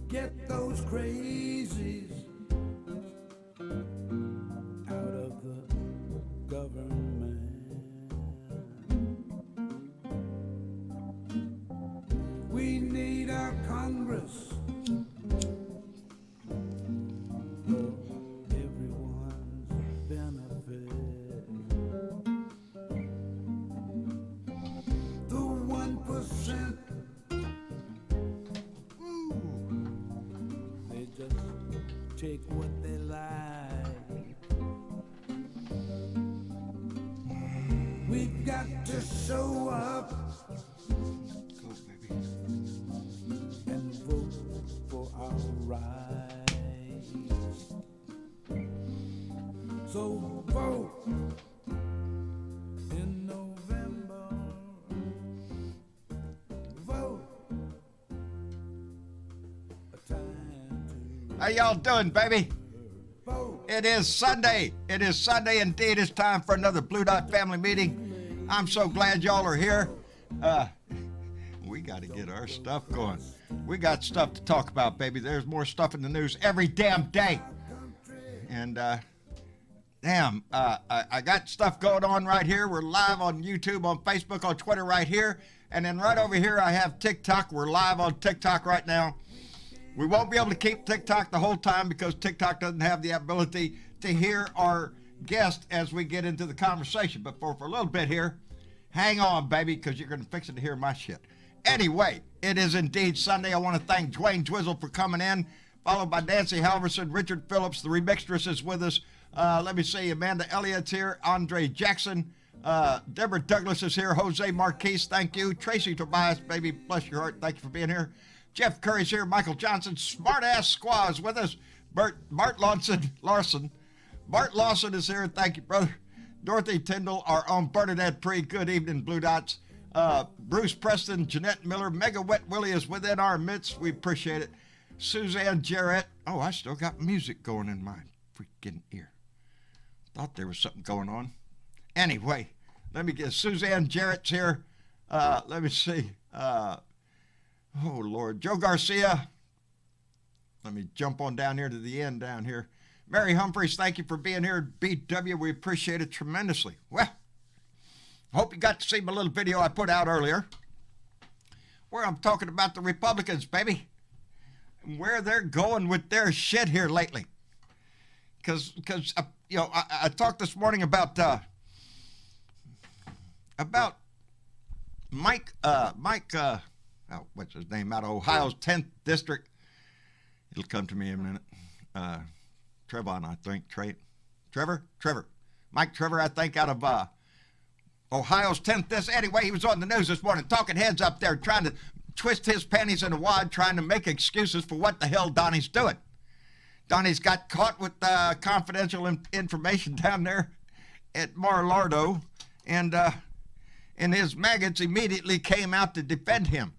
Get those crazies out of the government. We need our Congress for everyone's benefit. The 1%, they just take what they like. We've got to show up and vote for our rights. So vote in November. Vote. A time to How y'all doing, baby? vote. It is Sunday. It is Sunday indeed. It's time for another Blue Dot family meeting. I'm so glad y'all are here. We got to get our stuff going. We got stuff to talk about, baby. There's more stuff in the news every damn day. And, I got stuff going on right here. We're live on YouTube, on Facebook, on Twitter right here. And then right over here, I have TikTok. We're live on TikTok right now. We won't be able to keep TikTok the whole time because TikTok doesn't have the ability to hear our guest as we get into the conversation. But for a little bit here, hang on, baby, because you're going to fix it to hear my shit. Anyway, it is indeed Sunday. I want to thank Dwayne Twizzle for coming in, followed by Nancy Halverson, Richard Phillips, the remixtress is with us. Let me see, Amanda Elliott's here, Andre Jackson, Deborah Douglas is here, Jose Marquez, thank you. Tracy Tobias, baby, bless your heart, thank you for being here. Jeff Curry's here, Michael Johnson, Smart-Ass Squaw is with us, Bart Larson. Bart Lawson is here, thank you, brother. Dorothy Tyndall, our own Bernadette Pree, good evening, Blue Dots. Bruce Preston, Jeanette Miller, Mega Wet Willie is within our midst, we appreciate it. Suzanne Jarrett, oh, I still got music going in my freaking ear. Thought there was something going on. Anyway, let me get Suzanne Jarrett's here. Let me see. Oh, Lord. Joe Garcia. Let me jump on down here to the end down here. Mary Humphreys, thank you for being here at BW. We appreciate it tremendously. Well, I hope you got to see my little video I put out earlier where I'm talking about the Republicans, baby, and where they're going with their shit here lately. Because you know, I talked this morning about Mike, what's his name, out of Ohio's 10th district. It'll come to me in a minute. Trevon, I think, Trevor, Mike Trevor, I think, out of Ohio's 10th district. Anyway, he was on the news this morning, talking heads up there, trying to twist his panties in a wad, trying to make excuses for what the hell Donnie's doing. Donnie's got caught with confidential information down there at Mar-a-Lardo, and his maggots immediately came out to defend him.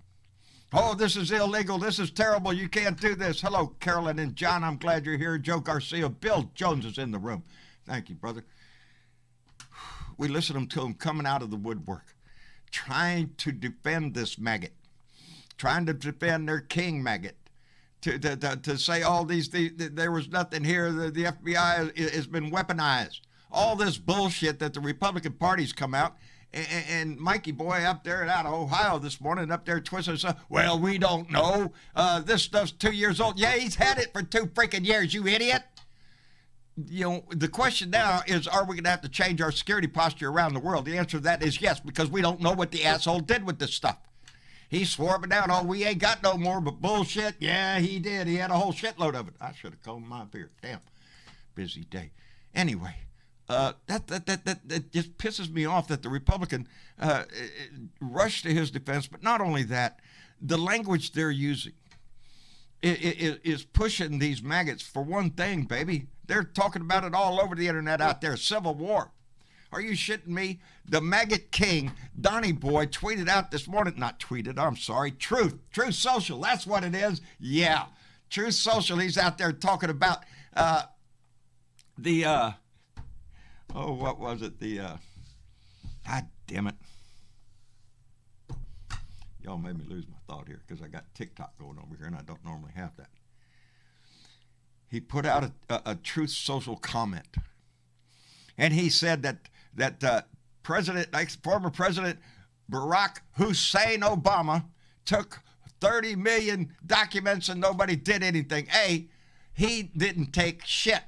Oh, this is illegal. This is terrible. You can't do this. Hello, Carolyn and John. I'm glad you're here. Joe Garcia. Bill Jones is in the room. Thank you, brother. We listen to him coming out of the woodwork, trying to defend this maggot, trying to defend their king maggot. To say all these there was nothing here, the FBI has been weaponized. All this bullshit that the Republican Party's come out, and Mikey boy up there out of Ohio this morning, up there twisting, well, we don't know. This stuff's 2 years old. Yeah, he's had it for 2 freaking years, you idiot. You know, the question now is, are we going to have to change our security posture around the world? The answer to that is yes, because we don't know what the asshole did with this stuff. He swore up and down, oh, we ain't got no more but bullshit. Yeah, he did. He had a whole shitload of it. I should have combed my beard. Damn. Busy day. Anyway, that just pisses me off that the Republican rushed to his defense. But not only that, the language they're using is pushing these maggots for one thing, baby. They're talking about it all over the internet out there. Civil war. Are you shitting me? The maggot king, Donnie Boy, tweeted out this morning. Not tweeted, I'm sorry. Truth Social. That's what it is. Yeah. Truth Social. He's out there talking about what was it? God damn it. Y'all made me lose my thought here because I got TikTok going over here and I don't normally have that. He put out a Truth Social comment. And he said that former President Barack Hussein Obama took 30 million documents and nobody did anything. He didn't take shit.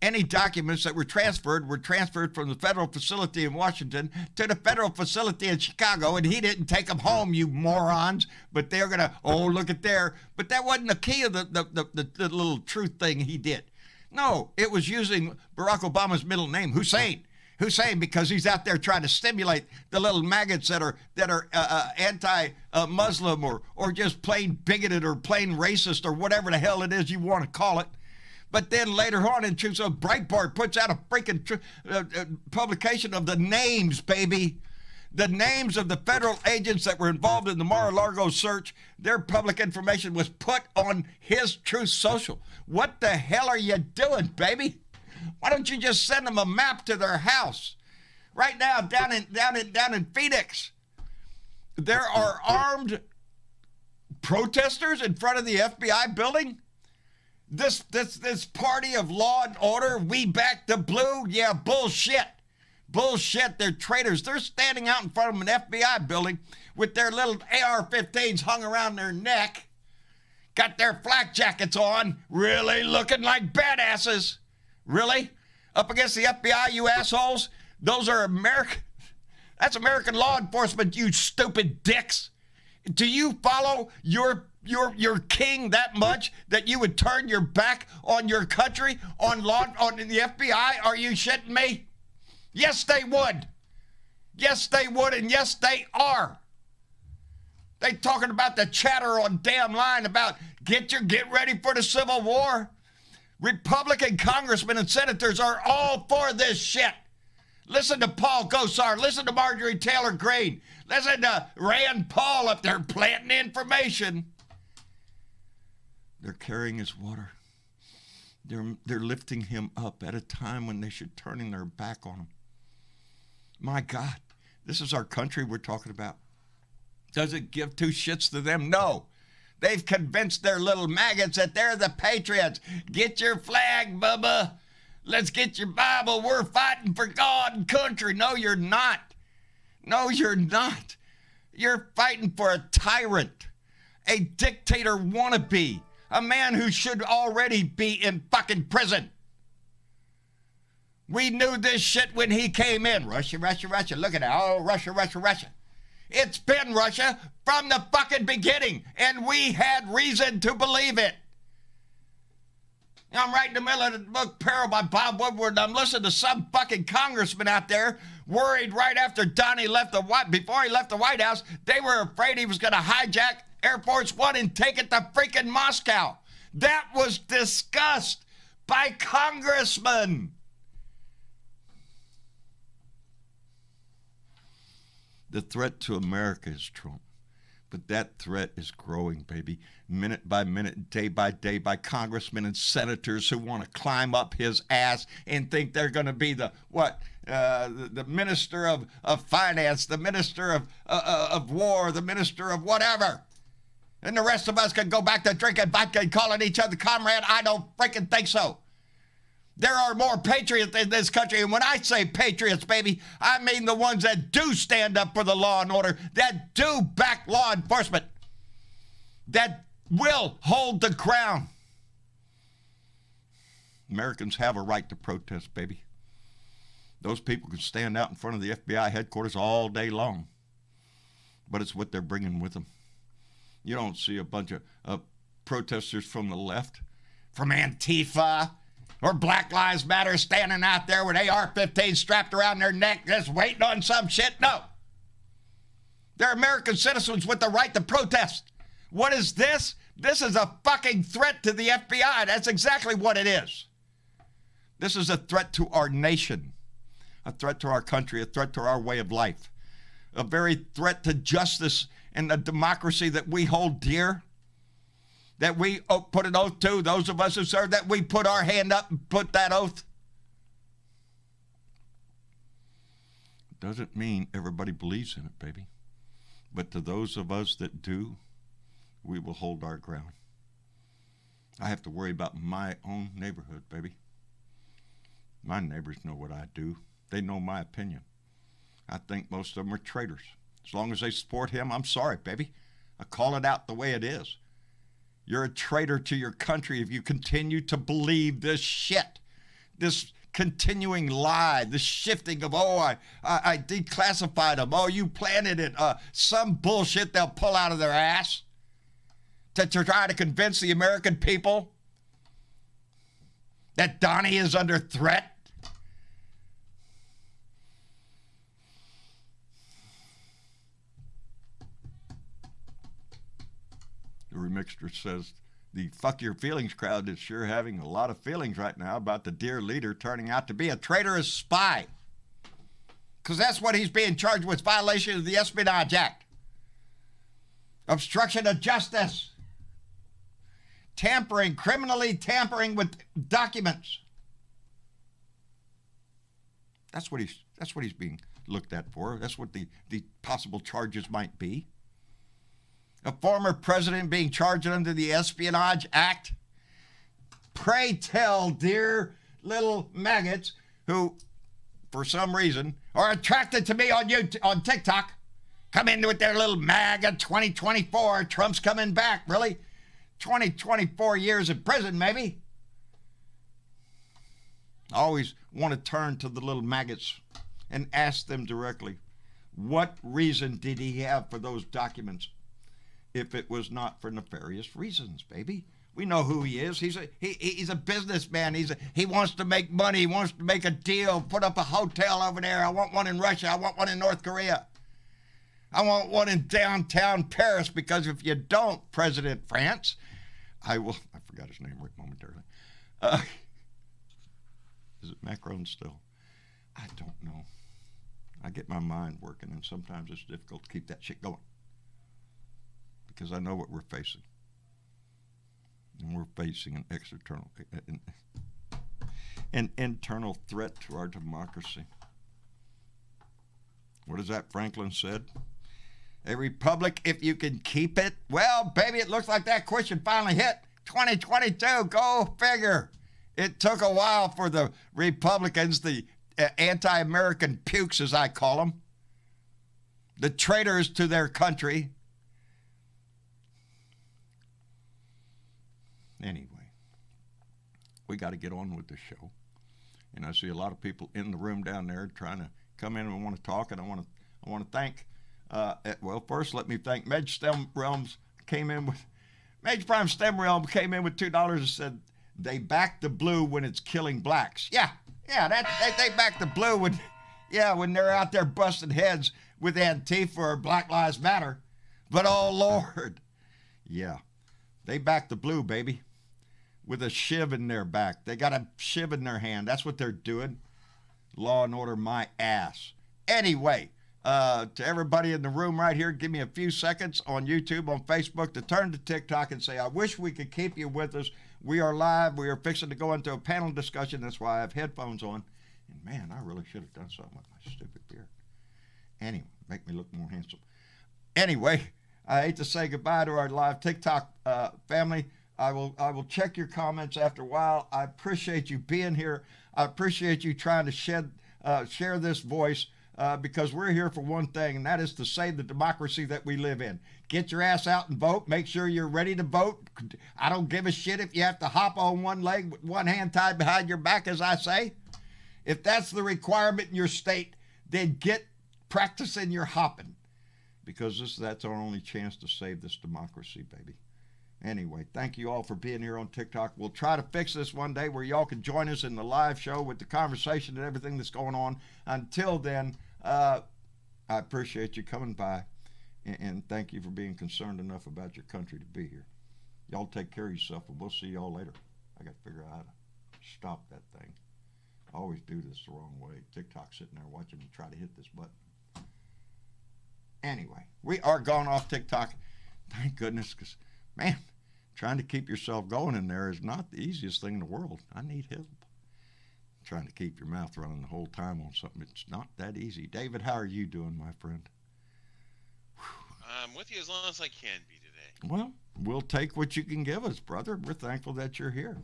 Any documents that were transferred from the federal facility in Washington to the federal facility in Chicago, and he didn't take them home, you morons. But they're going to, look at there. But that wasn't the key of the little truth thing he did. No, it was using Barack Obama's middle name, Hussein, because he's out there trying to stimulate the little maggots that are anti-Muslim or just plain bigoted or plain racist or whatever the hell it is you want to call it. But then later on in Truth, so Breitbart puts out a freaking publication of the names, baby. The names of the federal agents that were involved in the Mar-a-Lago search. Their public information was put on his Truth Social. What the hell are you doing, baby? Why don't you just send them a map to their house? Right now, down in Phoenix, there are armed protesters in front of the FBI building. This party of law and order, we back the blue, yeah, bullshit. Bullshit, they're traitors. They're standing out in front of an FBI building with their little AR-15s hung around their neck, got their flak jackets on, really looking like badasses. Really? Up against the FBI, you assholes? Those are that's American law enforcement, you stupid dicks. Do you follow your king that much that you would turn your back on your country, on the FBI? Are you shitting me? Yes, they would. Yes, they would, and yes, they are. They talking about the chatter on damn line about get ready for the Civil War. Republican congressmen and senators are all for this shit. Listen to Paul Gosar. Listen to Marjorie Taylor Greene. Listen to Rand Paul up there planting information. They're carrying his water. They're lifting him up at a time when they should turning their back on him. My God, this is our country we're talking about. Does it give two shits to them? No. They've convinced their little maggots that they're the patriots. Get your flag, Bubba. Let's get your Bible. We're fighting for God and country. No, you're not. No, you're not. You're fighting for a tyrant, a dictator wannabe, a man who should already be in fucking prison. We knew this shit when he came in. Russia, Russia, Russia. Look at it. Oh, Russia, Russia, Russia. It's been Russia from the fucking beginning, and we had reason to believe it. I'm right in the middle of the book Peril by Bob Woodward, and I'm listening to some fucking congressman out there worried right after Donnie before he left the White House, they were afraid he was going to hijack Air Force One and take it to freaking Moscow. That was discussed by congressmen. The threat to America is Trump. But that threat is growing, baby, minute by minute, day by congressmen and senators who want to climb up his ass and think they're going to be the minister of finance, the minister of war, the minister of whatever. And the rest of us can go back to drinking vodka and calling each other comrade. I don't freaking think so. There are more patriots in this country, and when I say patriots, baby, I mean the ones that do stand up for the law and order, that do back law enforcement, that will hold the ground. Americans have a right to protest, baby. Those people can stand out in front of the FBI headquarters all day long, but it's what they're bringing with them. You don't see a bunch of protesters from the left, from Antifa, or Black Lives Matter standing out there with AR-15 strapped around their neck just waiting on some shit. No. They're American citizens with the right to protest. What is this? This is a fucking threat to the FBI. That's exactly what it is. This is a threat to our nation, a threat to our country, a threat to our way of life, a very threat to justice and the democracy that we hold dear. That we put an oath to, those of us who serve, that we put our hand up and put that oath. Doesn't mean everybody believes in it, baby. But to those of us that do, we will hold our ground. I have to worry about my own neighborhood, baby. My neighbors know what I do. They know my opinion. I think most of them are traitors. As long as they support him, I'm sorry, baby. I call it out the way it is. You're a traitor to your country if you continue to believe this shit, this continuing lie, the shifting of, I declassified them. Oh, you planted it. Some bullshit they'll pull out of their ass to try to convince the American people that Donnie is under threat. The remixer says, the fuck your feelings crowd is sure having a lot of feelings right now about the dear leader turning out to be a traitorous spy. Because that's what he's being charged with, violation of the Espionage Act. Obstruction of justice. Tampering, criminally tampering with documents. That's what he's being looked at for. That's what the possible charges might be. A former president being charged under the Espionage Act. Pray tell, dear little maggots who, for some reason, are attracted to me on TikTok, come in with their little MAGA 2024, Trump's coming back, really? 24 years in prison, maybe? I always want to turn to the little maggots and ask them directly, what reason did he have for those documents? If it was not for nefarious reasons, baby. We know who he is. He's a businessman. He wants to make money. He wants to make a deal, put up a hotel over there. I want one in Russia. I want one in North Korea. I want one in downtown Paris, because if you don't, President France, I forgot his name right momentarily. Is it Macron still? I don't know. I get my mind working, and sometimes it's difficult to keep that shit going. Because I know what we're facing. And we're facing an internal threat to our democracy. What is that Franklin said? A republic, if you can keep it. Well, baby, it looks like that question finally hit. 2022, go figure. It took a while for the Republicans, the anti-American pukes, as I call them, the traitors to their country. Anyway, we got to get on with the show. And I see a lot of people in the room down there trying to come in and want to talk. And I want to thank, first let me thank Mage Prime STEM Realm came in with $2 and said they back the blue when it's killing blacks. Yeah, they back the blue when they're out there busting heads with Antifa or Black Lives Matter. But oh Lord, yeah, they back the blue, baby. With a shiv in their back. They got a shiv in their hand. That's what they're doing. Law and order my ass. Anyway, to everybody in the room right here, give me a few seconds on YouTube, on Facebook, to turn to TikTok and say, I wish we could keep you with us. We are live. We are fixing to go into a panel discussion. That's why I have headphones on. And man, I really should have done something with my stupid beard. Anyway, make me look more handsome. Anyway, I hate to say goodbye to our live TikTok family. I will check your comments after a while. I appreciate you being here. I appreciate you trying to share this voice because we're here for one thing, and that is to save the democracy that we live in. Get your ass out and vote. Make sure you're ready to vote. I don't give a shit if you have to hop on one leg with one hand tied behind your back, as I say. If that's the requirement in your state, then get practicing your hopping, because that's our only chance to save this democracy, baby. Anyway, thank you all for being here on TikTok. We'll try to fix this one day where y'all can join us in the live show with the conversation and everything that's going on. Until then, I appreciate you coming by, and thank you for being concerned enough about your country to be here. Y'all take care of yourself, and we'll see y'all later. I got to figure out how to stop that thing. I always do this the wrong way. TikTok's sitting there watching me try to hit this button. Anyway, we are gone off TikTok. Thank goodness, because, man, trying to keep yourself going in there is not the easiest thing in the world. I need help. Trying to keep your mouth running the whole time on something, it's not that easy. David, how are you doing, my friend? with you as long as I can be today. Well, we'll take what you can give us, brother. We're thankful that you're here.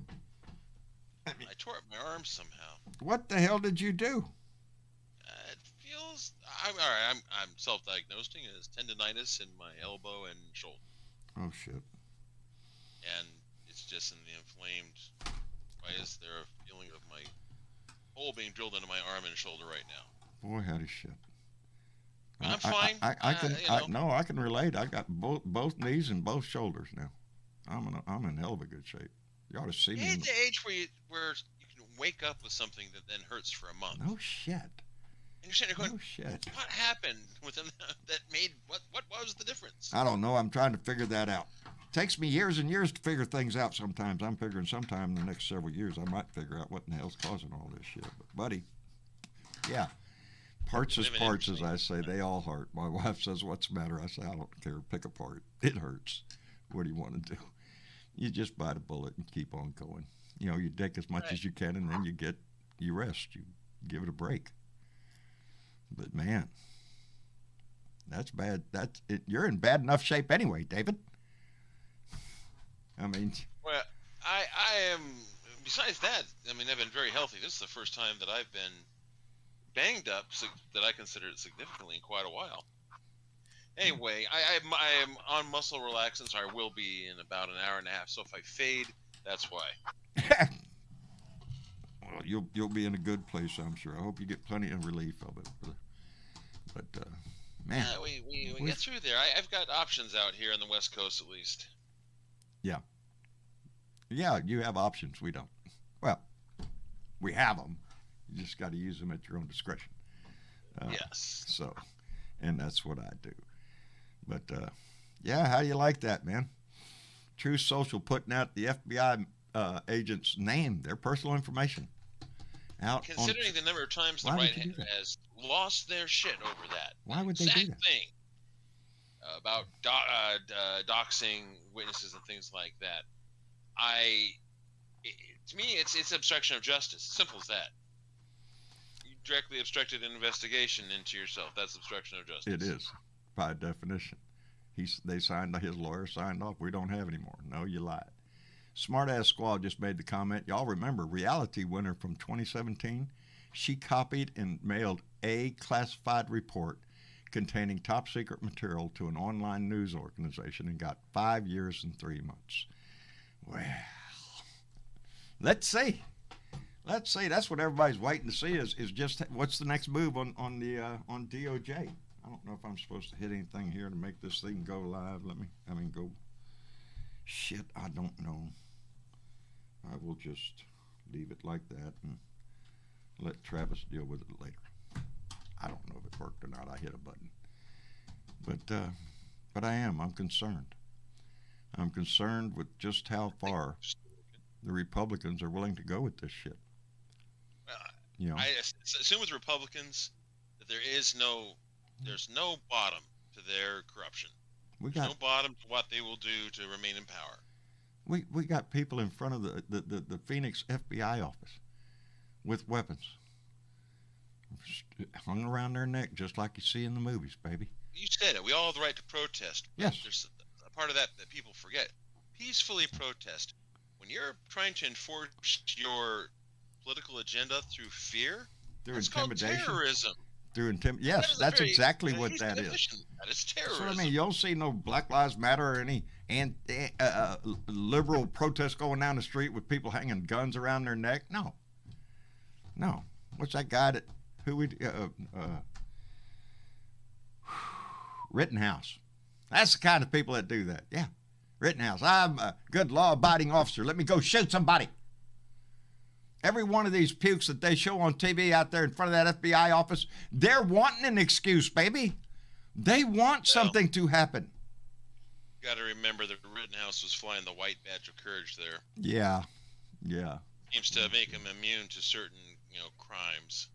I tore up my arm somehow. What the hell did you do? It feels. I'm all right. I'm self-diagnosing as tendonitis in my elbow and shoulder, Oh, shit. and it's just in the inflamed. Why is there a feeling of my hole being drilled into my arm and shoulder right now? Boy, howdy shit. I'm fine. I can relate. I got both knees and both shoulders now. I'm in hell of a good shape. You ought to see me. You're at the age where you can wake up with something that then hurts for a month. No shit. And you're sitting there going, No shit. what happened within that made what was the difference? I don't know. I'm trying to figure that out. It takes me years and years to figure things out sometimes. I'm figuring sometime in the next several years I might figure out what in the hell's causing all this shit. But, buddy, yeah. Parts is parts, as I say. They all hurt. My wife says, what's the matter? I say, I don't care. Pick a part. It hurts. What do you want to do? You just bite a bullet and keep on going. You know, you dig as much as you can, and then you rest. You give it a break. But, man, that's bad. You're in bad enough shape anyway, David. I mean... Well, I am... Besides that, I mean, I've been very healthy. This is the first time that I've been banged up that I consider it significantly in quite a while. Anyway, I am on muscle relaxants, or I will be in about an hour and a half. So if I fade, that's why. Well, you'll be in a good place, I'm sure. I hope you get plenty of relief of it. But man, we get through there. I've got options out here on the West Coast, at least. Yeah, you have options. We don't. Well, we have them. You just got to use them at your own discretion. Yes. So, and that's what I do. But, yeah, how do you like that, man? Truth Social putting out the FBI agent's name, their personal information. Out. Considering the number of times the right hand has lost their shit over that. Why would they do that? Thing about doxing witnesses and things like that. To me, it's obstruction of justice. Simple as that. You directly obstructed an investigation into yourself. That's obstruction of justice. It is, by definition. His lawyer signed off. We don't have any more. No, you lied. Smartass Squad just made the comment. Y'all remember Reality winner from 2017? She copied and mailed a classified report containing top secret material to an online news organization and got 5 years and 3 months. Well, let's see. That's what everybody's waiting to see is just what's the next move on DOJ. I don't know if I'm supposed to hit anything here to make this thing go live. Go. Shit, I don't know. I will just leave it like that and let Travis deal with it later. I don't know if it worked or not. I hit a button. But I'm concerned. I'm concerned with just how far the Republicans are willing to go with this shit. I assume with Republicans that there's no bottom to their corruption. There's no bottom to what they will do to remain in power. We got people in front of the Phoenix FBI office with weapons hung around their neck just like you see in the movies, baby. You said it. We all have the right to protest. Yes. There's a part of that people forget. Peacefully protest. When you're trying to enforce your political agenda through fear, through intimidation, terrorism. Yes, that's exactly what that is. That is terrorism. So, I mean, you don't see no Black Lives Matter or any liberal protests going down the street with people hanging guns around their neck. No. What's that guy Rittenhouse. That's the kind of people that do that. Yeah, Rittenhouse. I'm a good law-abiding officer. Let me go shoot somebody. Every one of these pukes that they show on TV out there in front of that FBI office, they're wanting an excuse, baby. They want something to happen. You got to remember that Rittenhouse was flying the white badge of courage there. Yeah. Seems to make him immune to certain, crimes.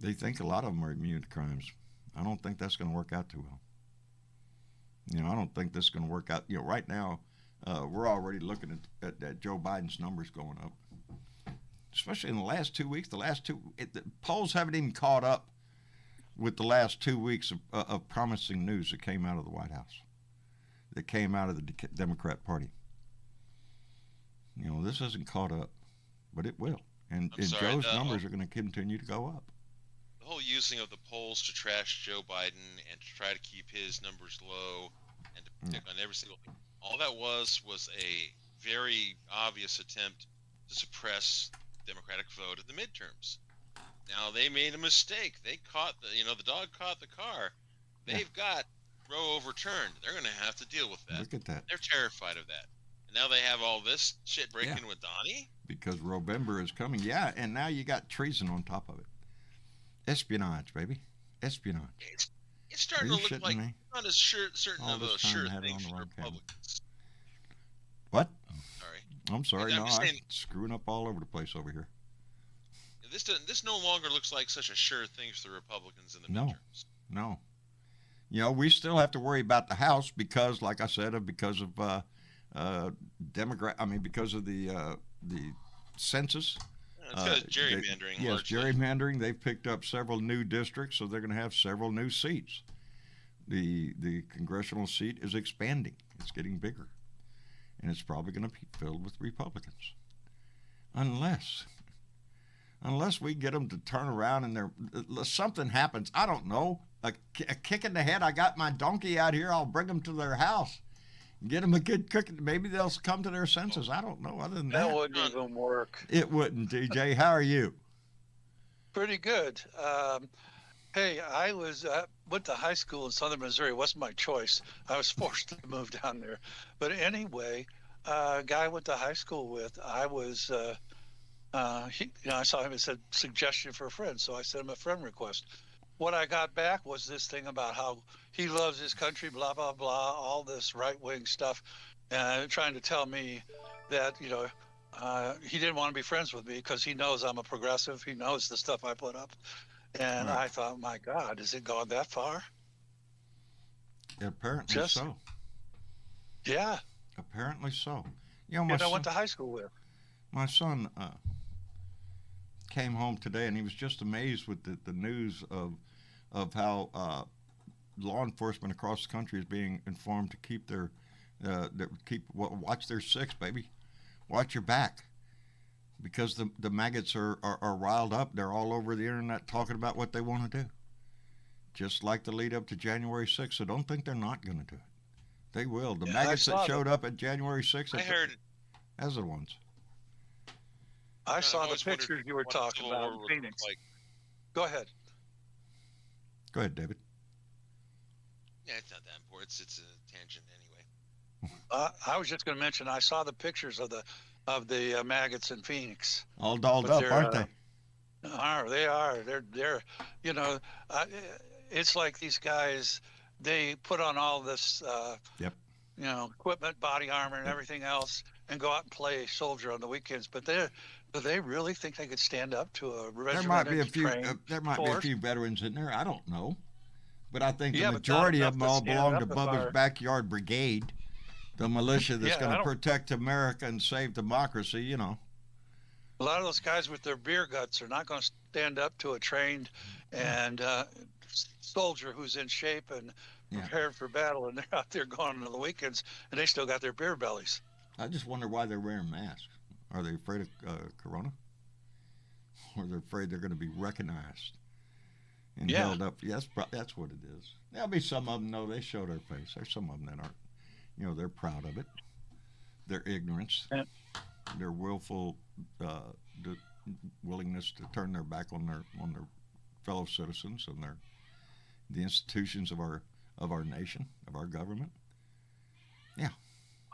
They think a lot of them are immune to crimes. I don't think that's going to work out too well. I don't think this is going to work out. Right now, we're already looking at Joe Biden's numbers going up. Especially in the last 2 weeks, the polls haven't even caught up with the last 2 weeks of promising news that came out of the White House, that came out of the Democrat Party. You know, this hasn't caught up, but it will. And Joe's numbers are going to continue to go up. The whole using of the polls to trash Joe Biden and to try to keep his numbers low and to pick on every single thing, all that was a very obvious attempt to suppress the Democratic vote at the midterms. Now, they made a mistake. They caught the dog caught the car. They've got Roe overturned. They're going to have to deal with that. Look at that. They're terrified of that. And now they have all this shit breaking with Donnie. Because November is coming. Yeah, and now you got treason on top of it. Espionage, baby. Espionage. It's starting to look like not as certain of a sure thing for Republicans. What? Sorry. I'm sorry. No, I'm screwing up all over the place over here. This no longer looks like such a sure thing for the Republicans in the midterms. No. You know, we still have to worry about the House because, like I said, because of because of the census. It's because of gerrymandering. Yes, gerrymandering. They've picked up several new districts, so they're going to have several new seats. The congressional seat is expanding. It's getting bigger. And it's probably going to be filled with Republicans. Unless we get them to turn around and something happens. I don't know. A kick in the head. I got my donkey out here. I'll bring them to their house. Get them a good cooking. Maybe they'll come to their senses. I don't know. Other than that, wouldn't even work. It wouldn't, DJ. How are you? Pretty good. Hey, I went to high school in Southern Missouri. It wasn't my choice. I was forced to move down there. But anyway, a guy I went to high school with, I was, I saw him. It said suggestion for a friend, so I sent him a friend request. What I got back was this thing about how he loves his country, blah, blah, blah, all this right-wing stuff, trying to tell me that, he didn't want to be friends with me because he knows I'm a progressive. He knows the stuff I put up. And I thought, my God, has it gone that far? Apparently so. Yeah. Apparently so. I went to high school with. My son came home today, and he was just amazed with the news of how law enforcement across the country is being informed to keep watch their six, baby, watch your back, because the maggots are riled up. They're all over the internet talking about what they want to do, just like the lead up to January 6th. So don't think they're not going to do it. They will. The maggots that showed up at January 6th. I heard. As the ones. I saw the pictures you were talking about in Phoenix. Go ahead. Go ahead, David. Yeah, it's not that important. It's a tangent anyway. I was just going to mention I saw the pictures of the maggots in Phoenix. All dolled up, aren't they? They are. They're. It's like these guys. They put on all this. Equipment, body armor, and everything else, and go out and play soldier on the weekends. But do they really think they could stand up to a regimented There might be a few veterans in there. I don't know, but I think the majority of them all belong to Bubba's Backyard Brigade, the militia that's going to protect America and save democracy. A lot of those guys with their beer guts are not going to stand up to a trained and soldier who's in shape and prepared for battle, and they're out there going on the weekends, and they still got their beer bellies. I just wonder why they're wearing masks. Are they afraid of corona? Or they're afraid they're going to be recognized and held up? Yes, that's what it is. There'll be some of them, though, they show their face. There's some of them that aren't. They're proud of it. Their ignorance, their willful willingness to turn their back on their fellow citizens and the institutions of our nation, of our government. Yeah.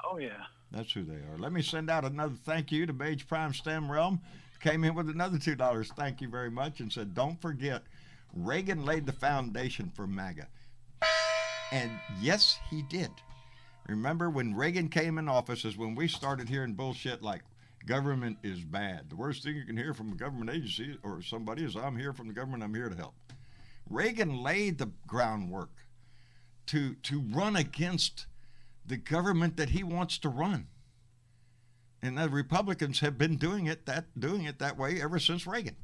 Oh, yeah. That's who they are. Let me send out another thank you to Mage Prime STEM Realm. Came in with another $2. Thank you very much, and said, don't forget, Reagan laid the foundation for MAGA. And yes, he did. Remember when Reagan came in office is when we started hearing bullshit like government is bad. The worst thing you can hear from a government agency or somebody is, I'm here from the government, I'm here to help. Reagan laid the groundwork to run against the government that he wants to run. And the Republicans have been doing it that way ever since Reagan.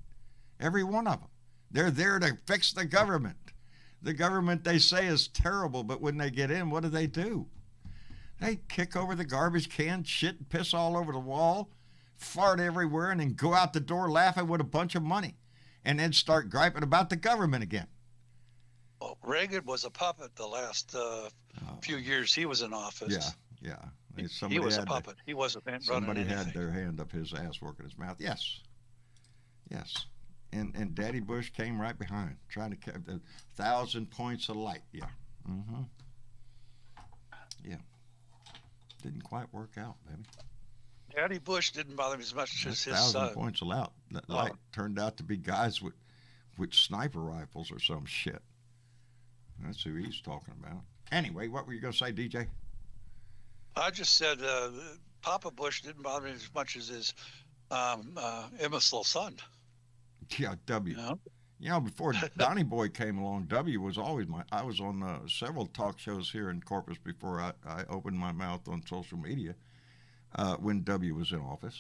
Every one of them. They're there to fix the government. The government they say is terrible, but when they get in, what do? They kick over the garbage can, shit and piss all over the wall, fart everywhere, and then go out the door laughing with a bunch of money, and then start griping about the government again. Well, Reagan was a puppet the last few years he was in office. Yeah. He was a puppet. He wasn't running somebody anything. had their hand up his ass working his mouth. Yes. And Daddy Bush came right behind, trying to keep 1,000 points of light. Yeah. Mm-hmm. Yeah. Didn't quite work out, baby. Daddy Bush didn't bother me as much as his 1,000 son. points of light turned out to be guys with sniper rifles or some shit. That's who he's talking about. Anyway, what were you going to say, DJ? I just said Papa Bush didn't bother me as much as his imbecile son. Yeah, W. Before Donnie Boy came along, W was always I was on several talk shows here in Corpus before I opened my mouth on social media when W was in office.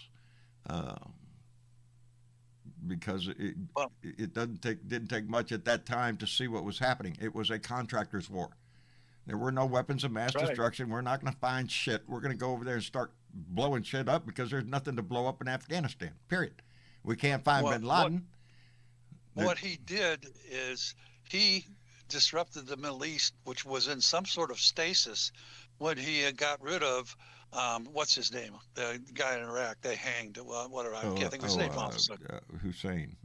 Because it didn't take much at that time to see what was happening. It was a contractors' war. There were no weapons of mass destruction. We're not going to find shit. We're going to go over there and start blowing shit up because there's nothing to blow up in Afghanistan, period. We can't find bin Laden. What he did is he disrupted the Middle East, which was in some sort of stasis when he got rid of, what's his name? The guy in Iraq. They hanged. Whatever. I can't think of his name. Hussein.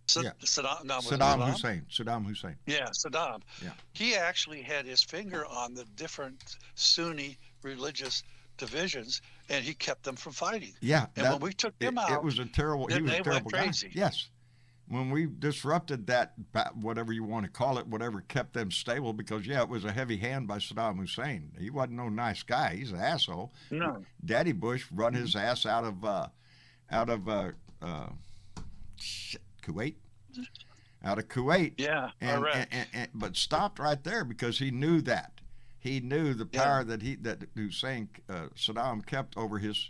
Saddam Hussein. Saddam Hussein. Yeah, Saddam. Yeah. He actually had his finger on the different Sunni religious divisions, and he kept them from fighting. Yeah. And when we took them out, it was a terrible. He was a terrible guy. Crazy. Yes. When we disrupted that, whatever you want to call it, whatever kept them stable, because it was a heavy hand by Saddam Hussein. He wasn't no nice guy. He's an asshole. No. Daddy Bush run his ass out of Kuwait. Out of Kuwait. Yeah. But stopped right there because he knew that. He knew the power that Hussein Saddam kept over his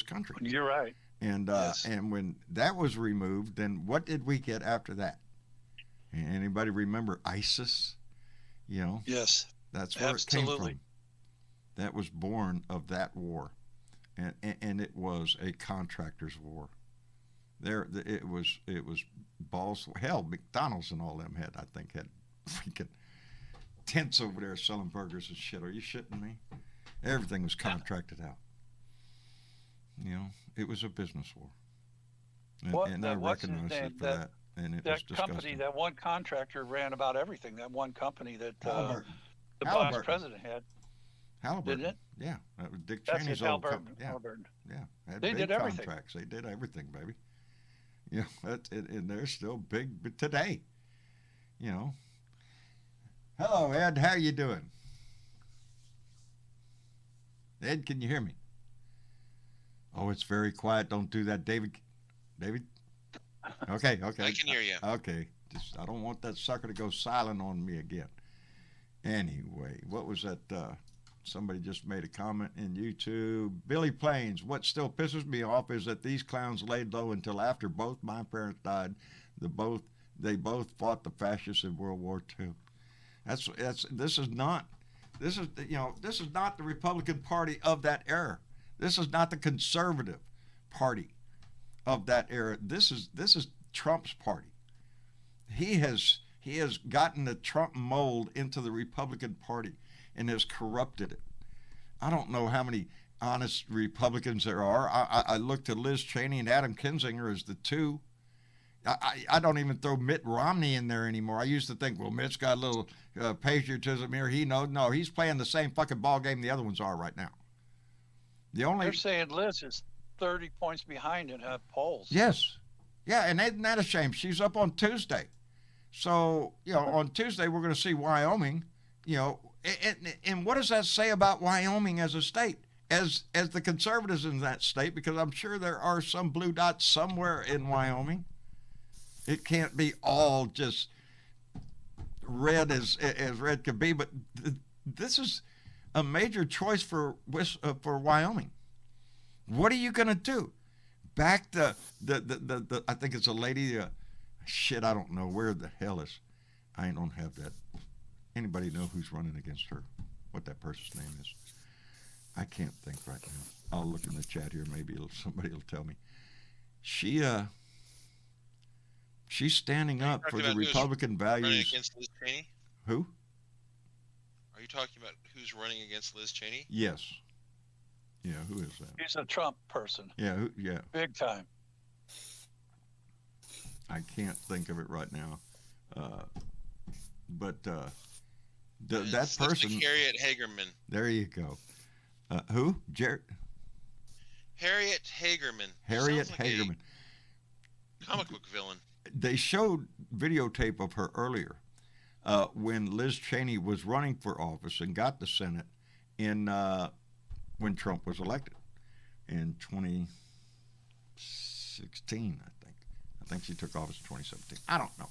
country. You're right. And and when that was removed, then what did we get after that? Anybody remember ISIS? Yes. That's where it came from. That was born of that war, and it was a contractors' war. It was balls. Hell, McDonald's and all them had freaking tents over there selling burgers and shit. Are you shitting me? Everything was contracted out. It was a business war. And I recognized it for that. And it was disgusting. Company, that one contractor ran about everything. That one company that the Halliburton. vice president had. Halliburton. Didn't it? Yeah. That was Dick Cheney's old company. Yeah. Halliburton. Yeah. They did everything. Contracts. They did everything, baby. And they're still big today. Hello, Ed. How you doing? Ed, can you hear me? Oh, it's very quiet. Don't do that, David. Okay. I can hear you. Okay. I don't want that sucker to go silent on me again. Anyway, what was that? Somebody just made a comment in YouTube. Billy Plains, what still pisses me off is that these clowns laid low until after both my parents died. They both fought the fascists in World War II. This is not the Republican Party of that era. This is not the conservative party of that era. This is Trump's party. He has gotten the Trump mold into the Republican Party and has corrupted it. I don't know how many honest Republicans there are. I look to Liz Cheney and Adam Kinzinger as the two. I don't even throw Mitt Romney in there anymore. I used to think, well, Mitt's got a little patriotism here. No, he's playing the same fucking ball game the other ones are right now. They're saying Liz is 30 points behind in polls. Yes. Yeah, and isn't that a shame? She's up on Tuesday. So, on Tuesday we're going to see Wyoming, and what does that say about Wyoming as a state? As the conservatives in that state, because I'm sure there are some blue dots somewhere in Wyoming. It can't be all just red as red could be, but this is a major choice for Wyoming. What are you going to do? Back the I think it's a lady, shit, I don't know where the hell is. I don't have that. Anybody know who's running against her? What that person's name is? I can't think right now. I'll look in the chat here. Maybe somebody will tell me. She's standing up for the Republican Running values. against Liz Cheney? Who? Are you talking about who's running against Liz Cheney? Yes. Yeah, who is that? He's a Trump person. Yeah, yeah. Big time. I can't think of it right now. But that person. Harriet Hagerman. There you go. Who? Harriet Hagerman. Harriet Sounds like Hagerman. a comic book villain. They showed videotape of her earlier when Liz Cheney was running for office and got the Senate when Trump was elected in 2016, I think. I think she took office in 2017. I don't know.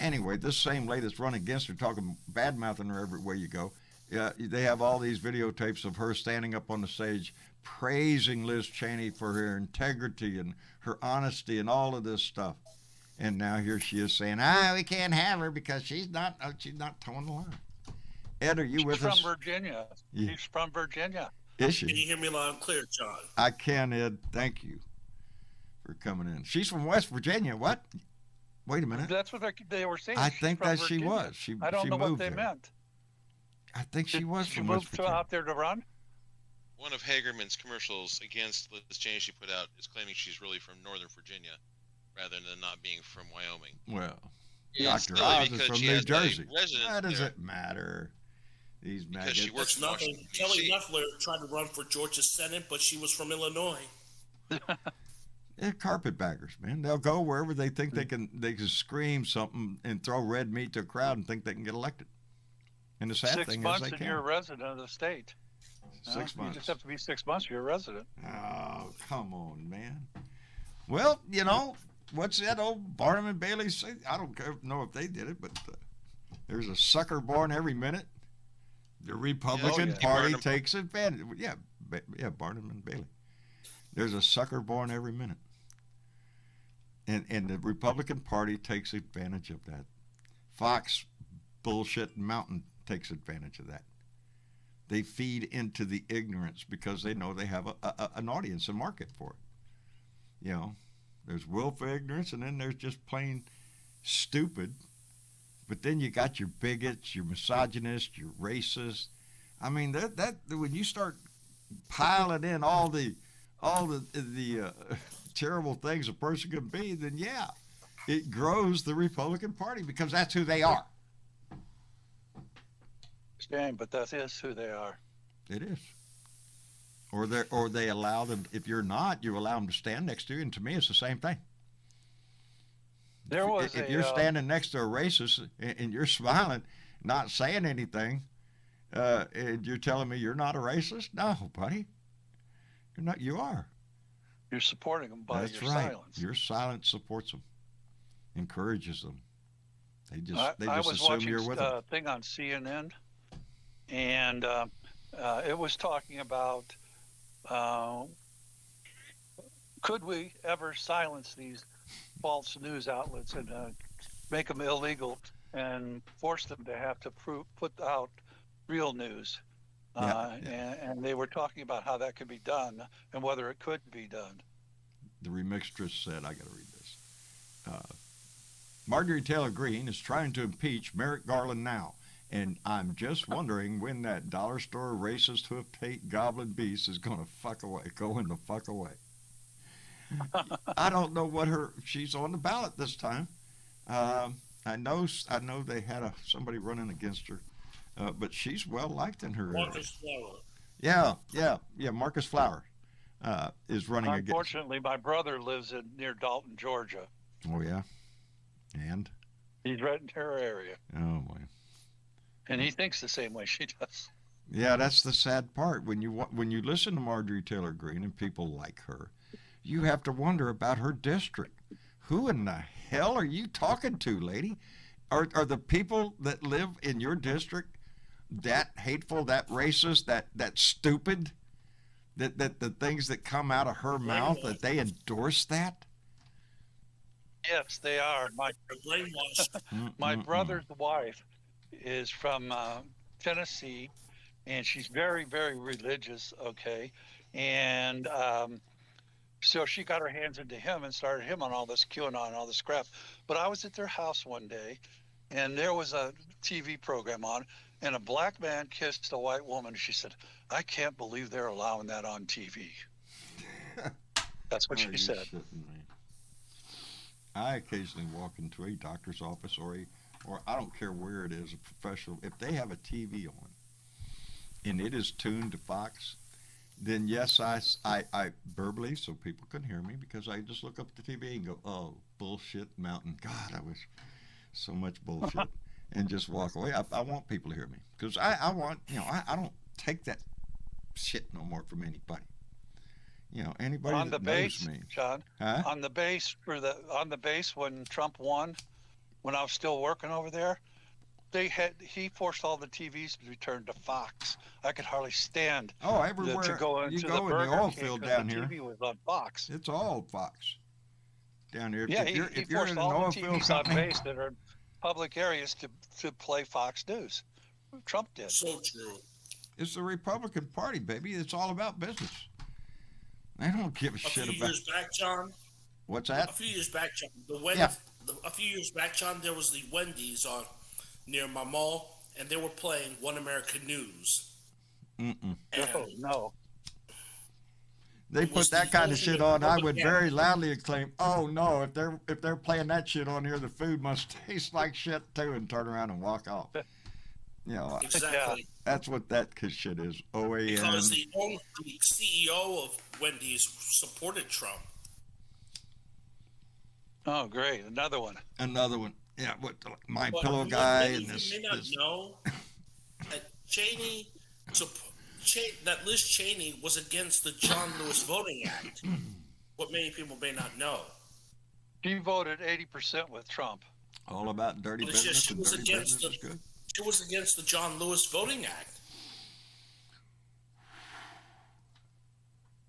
Anyway, this same lady that's running against her, talking bad-mouthing her everywhere you go, they have all these videotapes of her standing up on the stage praising Liz Cheney for her integrity and her honesty and all of this stuff. And now here she is saying, we can't have her because she's not towing the line. Ed, are you with us? She's from Virginia. Yeah. She's from Virginia. Is she? Can you hear me loud and clear, John? I can, Ed. Thank you for coming in. She's from West Virginia. What? Wait a minute. That's what they were saying. I She's think from that she Virginia. was. I don't know what moved they there. meant. I think she was She from West moved Virginia. out there to run? One of Hagerman's commercials against Liz Cheney she put out is claiming she's really from Northern Virginia rather than not being from Wyoming. Well, It's Dr. silly Oz is because from she New has a Jersey. residence Why does there. it matter? These Because she maggots. works It's in nothing. Washington, Kelly D.C. Loeffler tried to run for Georgia's Senate, but she was from Illinois. They're carpetbaggers, man. They'll go wherever they think they can scream something and throw red meat to a crowd and think they can get elected. And the sad 6 thing is months they and can't. you're a resident of the state. 6 months. You just have to be 6 months. You're a resident. Oh, come on, man. Well, what's that old Barnum and Bailey say? I don't know if they did it, but there's a sucker born every minute. The Republican Party Barnum. takes advantage. Yeah, Barnum and Bailey. There's a sucker born every minute. And the Republican Party takes advantage of that. Fox bullshit mountain takes advantage of that. They feed into the ignorance because they know they have an audience, a market for it. There's willful ignorance, and then there's just plain stupid. But then you got your bigots, your misogynists, your racists. I mean, that when you start piling in all the terrible things a person can be, then yeah, it grows the Republican Party because that's who they are. Shame, but that is who they are. It is. Or they allow them. If you're not, you allow them to stand next to you. And to me, it's the same thing. If you're standing next to a racist and you're smiling, not saying anything, and you're telling me you're not a racist, no, buddy, you're not. You are. You're supporting them by That's your right. silence. Your silence supports them, encourages them. They just I was assume watching you're with them. a thing on CNN, and it was talking about could we ever silence these false news outlets and make them illegal and force them to have to put out real news. And they were talking about how that could be done and whether it could be done. The remixtress said, I got to read this. Marjorie Taylor Greene is trying to impeach Merrick Garland now. And I'm just wondering when that dollar store racist hoof-hate goblin beast is going to go in the fuck away. I don't know she's on the ballot this time. I know they had somebody running against her, but she's well liked in her area. Marcus Flower. Yeah. Marcus Flower is running against. Unfortunately, my brother lives near Dalton, Georgia. Oh yeah, and he's right in her area. Oh boy. And he thinks the same way she does. Yeah, that's the sad part. When you listen to Marjorie Taylor Greene and people like her, you have to wonder about her district. Who in the hell are you talking to, lady? Are the people that live in your district that hateful, that racist, that stupid, that the things that come out of her mouth, that they endorse that? Yes, they are. They're brainwashed. My brother's wife is from Tennessee, and she's very, very religious. Okay, and so she got her hands into him and started him on all this QAnon and all this crap. But I was at their house one day, and there was a TV program on, and a black man kissed a white woman. She said, "I can't believe they're allowing that on TV." That's what she said. I occasionally walk into a doctor's office or I don't care where it is, a professional. If they have a TV on and it is tuned to Fox, then yes, I verbally, so people can hear me, because I just look up at the TV and go, oh, bullshit mountain. God, I wish so much bullshit. And just walk away. I want people to hear me, because I want, I don't take that shit no more from anybody. Anybody on that the knows base, me. John, Huh? on the base when Trump won, when I was still working over there, he forced all the TVs to return to Fox. I could hardly stand Everywhere to go into you the go in the Burger oil King field 'cause down the here, TV was on Fox. it's all Fox down here. Yeah, if you're he in forced an all oil the field TVs on company, base that are in public areas to play Fox News. Trump did. So true. it's the Republican Party, baby. It's all about business. They don't give a A shit few about years back, John. what's A that. few years back, John. A few years back, John, there was the Wendy's on near my mall, and they were playing One American News. Mm-mm. Oh, no. They It was put that the kind of shit ultimate on, I would propaganda. very loudly acclaim, "Oh no! If they're playing that shit on here, the food must taste like shit too," and turn around and walk off. Exactly. That's what that shit is. OAN. Because the CEO of Wendy's supported Trump. Oh, great. Another one. Another one. Yeah, what my But pillow what guy many and of this. you may not know that that Liz Cheney was against the John Lewis Voting Act. What many people may not know. She voted 80% with Trump. All about dirty But it's business, just she and was dirty against business is good. She was against the John Lewis Voting Act.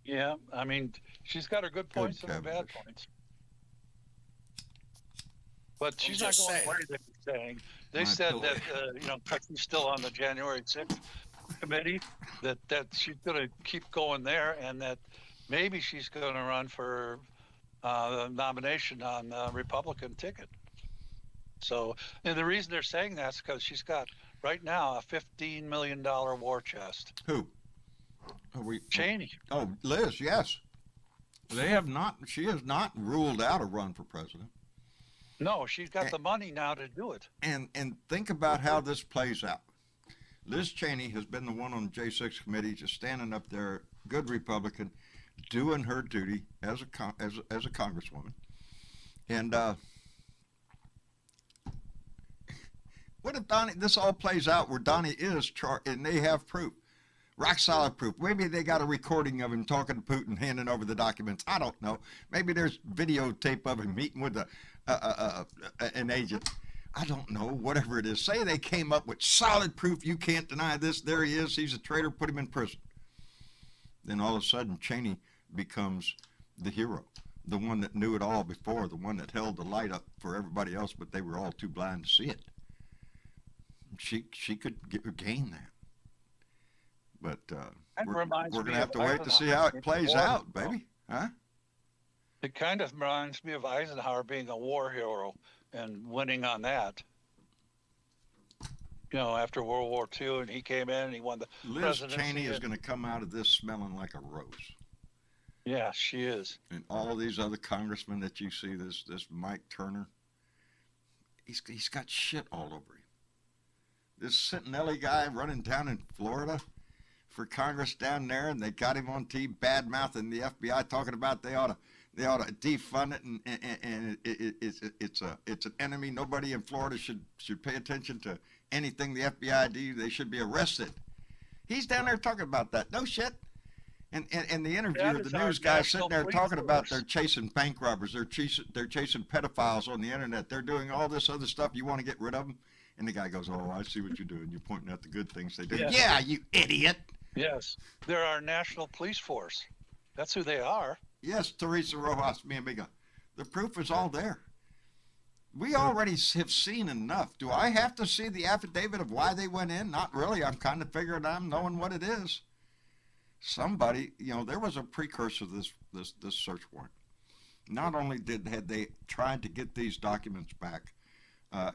Yeah, I mean, she's got her good points and her bad Cavendish. points. But she's I'm not just going saying. where they're saying. They My said pillow. that, because she's still on the January 6th committee, that she's going to keep going there, and that maybe she's going to run for the nomination on the Republican ticket. So, and the reason they're saying that is because she's got, right now, a $15 million war chest. Who? Are we? Cheney. Oh, Liz. Yes. They have not. She has not ruled out a run for president. No, she's got the money now to do it. And think about how this plays out. Liz Cheney has been the one on the J6 committee, just standing up there, good Republican, doing her duty as a congresswoman. And what if this all plays out where Donnie is charged, and they have proof, rock solid proof? Maybe they got a recording of him talking to Putin, handing over the documents. I don't know. Maybe there's videotape of him meeting with an agent. I don't know. Whatever it is, say they came up with solid proof. You can't deny this. There he is. He's a traitor. Put him in prison. Then all of a sudden, Cheney becomes the hero, the one that knew it all before, the one that held the light up for everybody else, but they were all too blind to see it. She could gain that. But we're going to have to wait to see how it plays out, baby. Huh? It kind of reminds me of Eisenhower being a war hero and winning on that. After World War II, and he came in and he won the Liz presidency. Cheney is going to come out of this smelling like a rose. Yeah, she is. And all these other congressmen that you see, this Mike Turner, he's got shit all over him. This Centinelli guy running down in Florida for Congress down there, and they got him on TV bad-mouthing the FBI, talking about they ought to defund it, and it's an enemy. Nobody in Florida should pay attention to anything the FBI do. They should be arrested. He's down there talking about that. No shit. And the interviewer, the news guy, sitting there talking about they're chasing bank robbers, they're chasing pedophiles on the internet, they're doing all this other stuff. You want to get rid of them? And the guy goes, "Oh, I see what you're doing. You're pointing out the good things they do." Yeah. Yeah, you idiot. Yes, they're our national police force. That's who they are. Yes, Teresa Rojas, mi amiga. The proof is all there. We already have seen enough. Do I have to see the affidavit of why they went in? Not really. I'm kind of figuring I'm knowing what it is. Somebody, there was a precursor to this search warrant. Not only had they tried to get these documents back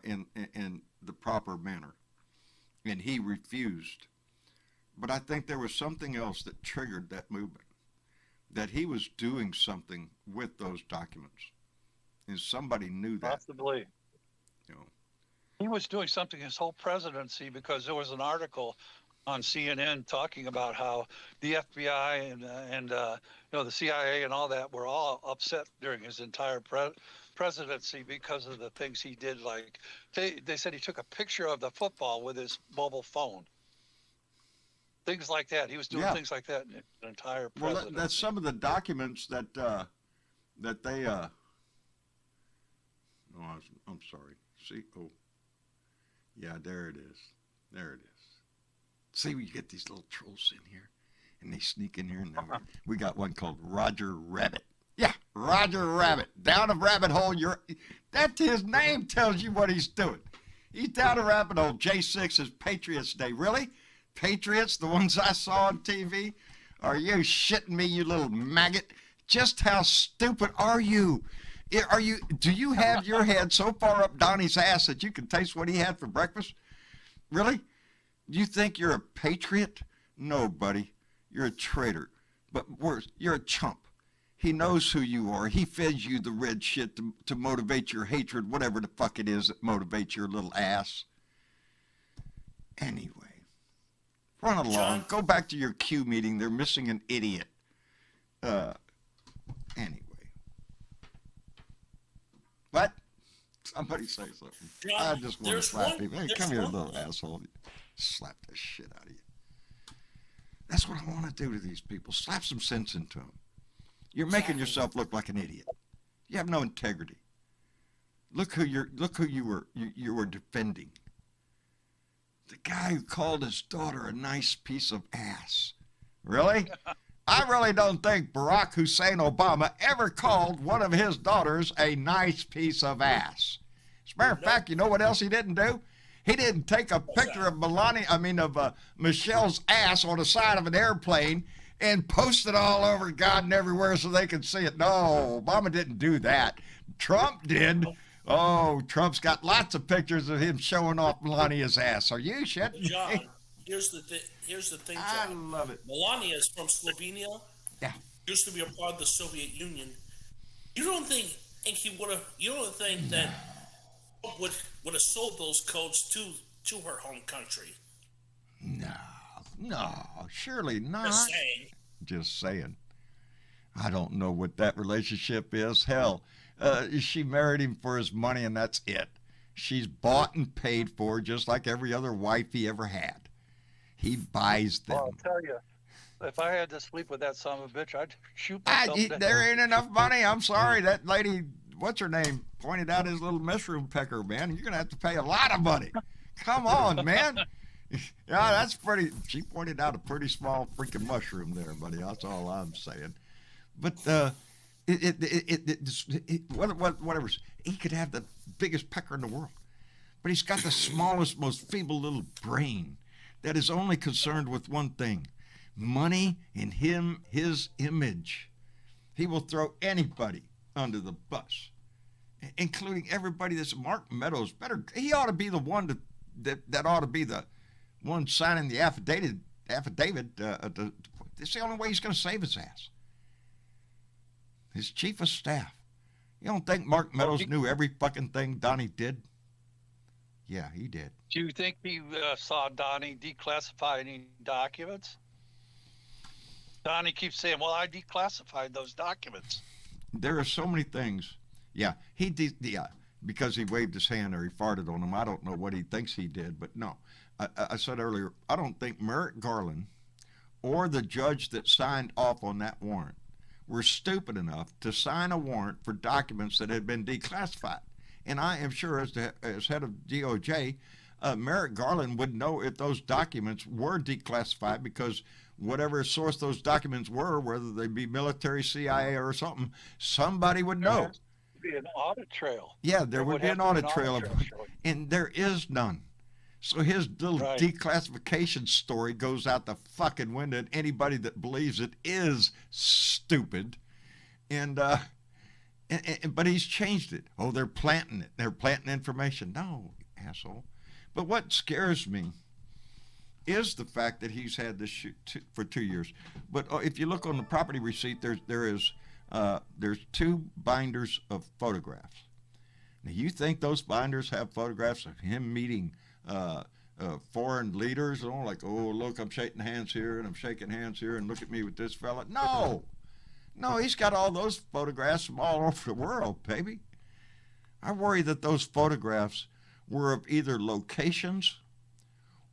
in the proper manner, and he refused, but I think there was something else that triggered that movement, that he was doing something with those documents, and somebody knew that. Possibly. He was doing something his whole presidency, because there was an article on CNN talking about how the FBI and the CIA and all that were all upset during his entire presidency because of the things he did. Like they said he took a picture of the football with his mobile phone. Things like that. He was doing things like that in the entire presidency. Well, that's some of the documents that they. No, I'm sorry. See, yeah, there it is. There it is. See, we get these little trolls in here, and they sneak in here, and we got one called Roger Rabbit. Yeah, Roger Rabbit. Down a rabbit hole. That's his name tells you what he's doing. He's down a rabbit hole. J6 is Patriots Day. Really? Patriots, the ones I saw on TV? Are you shitting me, you little maggot? Just how stupid are you? Do you have your head so far up Donnie's ass that you can taste what he had for breakfast? Really? You think you're a patriot? No, buddy. You're a traitor. But worse, you're a chump. He knows who you are. He fed you the red shit to motivate your hatred, whatever the fuck it is that motivates your little ass. Anyway, run along. John? Go back to your Q meeting. They're missing an idiot. Anyway. What? Somebody say something. John, I just want to slap people. Hey, come here, little asshole. Slap the shit out of you. That's what I want to do to these people. Slap some sense into them. You're making yourself look like an idiot. You have no integrity. Look who you were defending. The guy who called his daughter a nice piece of ass. Really? I really don't think Barack Hussein Obama ever called one of his daughters a nice piece of ass. As a matter of fact, you know what else he didn't do? He didn't take a picture of Michelle's ass on the side of an airplane and post it all over God and everywhere so they could see it. No, Obama didn't do that. Trump did. Oh, Trump's got lots of pictures of him showing off Melania's ass. Are you shitting me? John, here's the thing, John. I love it. Melania is from Slovenia. Yeah. Used to be a part of the Soviet Union. You don't think that would have sold those codes to her home country? No, surely not. Just saying. I don't know what that relationship is. Hell, she married him for his money, and that's it. She's bought and paid for just like every other wife he ever had. He buys them. Well, I'll tell you, if I had to sleep with that son of a bitch, I'd shoot myself. There ain't enough money. I'm sorry. That lady, what's her name, pointed out his little mushroom pecker, man. You're going to have to pay a lot of money. Come on, man. Yeah, that's pretty. She pointed out a pretty small freaking mushroom there, buddy. That's all I'm saying. But whatever. He could have the biggest pecker in the world, but he's got the smallest, most feeble little brain that is only concerned with one thing: money and his image. He will throw anybody under the bus, including everybody that's Mark Meadows. He ought to be the one that ought to be the one signing the affidavit. It's the only way he's going to save his ass. His chief of staff. You don't think Mark Meadows knew every fucking thing Donnie did? Yeah, he did. Do you think he saw Donnie declassify any documents? Donnie keeps saying, well, I declassified those documents. There are so many things. Yeah, because he waved his hand or he farted on him. I don't know what he thinks he did, but no. I said earlier, I don't think Merrick Garland or the judge that signed off on that warrant were stupid enough to sign a warrant for documents that had been declassified. And I am sure as head of DOJ, Merrick Garland would know if those documents were declassified, because whatever source those documents were, whether they be military, CIA, or something, somebody would know. be an audit trail. Yeah, there would be have an to audit trail, showing. and there is none. So his little Right. declassification story goes out the fucking window, and anybody that believes it is stupid. And but he's changed it. Oh, they're planting it. They're planting information. No, asshole. But what scares me is the fact that he's had this for 2 years. But if you look on the property receipt, there's 2 binders of photographs. Now, you think those binders have photographs of him meeting foreign leaders? Oh, like, oh, look, I'm shaking hands here, and I'm shaking hands here, and look at me with this fella. No, he's got all those photographs from all over the world, baby. I worry that those photographs were of either locations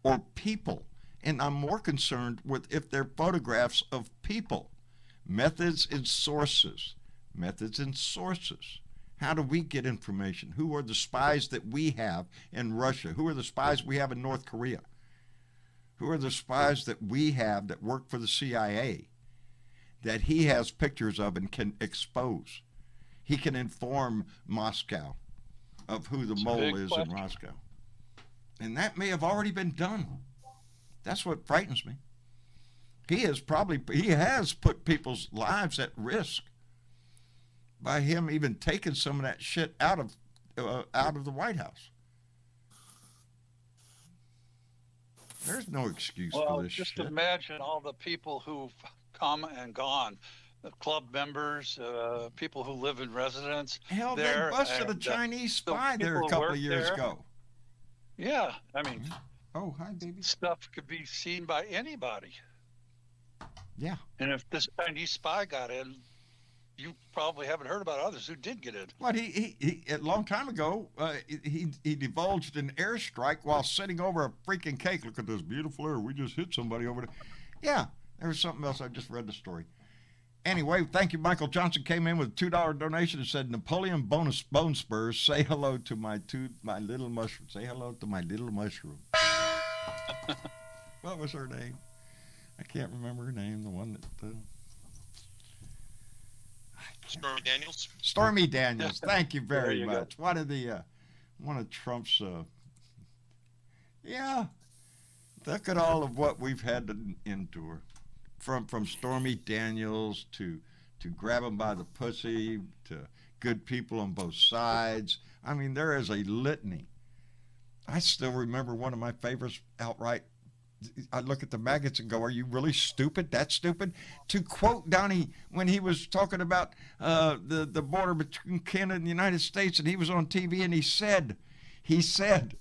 or people, and I'm more concerned with if they're photographs of people. Methods and sources. How do we get information? Who are the spies that we have in Russia? Who are the spies we have in North Korea? Who are the spies that we have that work for the CIA that he has pictures of and can expose? He can inform Moscow of who the mole is in Moscow. And that may have already been done. That's what frightens me. He has put people's lives at risk by him even taking some of that shit out of the White House. There's no excuse for this shit. Just imagine all the people who've come and gone, the club members, people who live in residence. Hell, there, they busted a Chinese spy there a couple of years ago. Yeah, I mean, oh, hi, baby. Stuff could be seen by anybody. Yeah. And if this Chinese spy got in, you probably haven't heard about others who did get in. Well, he a long time ago, he divulged an airstrike while sitting over a freaking cake. Look at this beautiful air. We just hit somebody over there. Yeah, there was something else. I just read the story. Anyway, thank you. Michael Johnson came in with a $2 donation and said, Napoleon Bone Spurs, say hello to my little mushroom. Say hello to my little mushroom. What was her name? I can't remember her name. The one that... Stormy Daniels. Stormy Daniels. Thank you very much. Go. One of Trump's... yeah. Look at all of what we've had to endure. From Stormy Daniels to grab them by the pussy to good people on both sides. I mean, there is a litany. I still remember one of my favorites outright. I look at the maggots and go, are you really stupid? That stupid? To quote Donnie when he was talking about the border between Canada and the United States, and he was on TV and he said,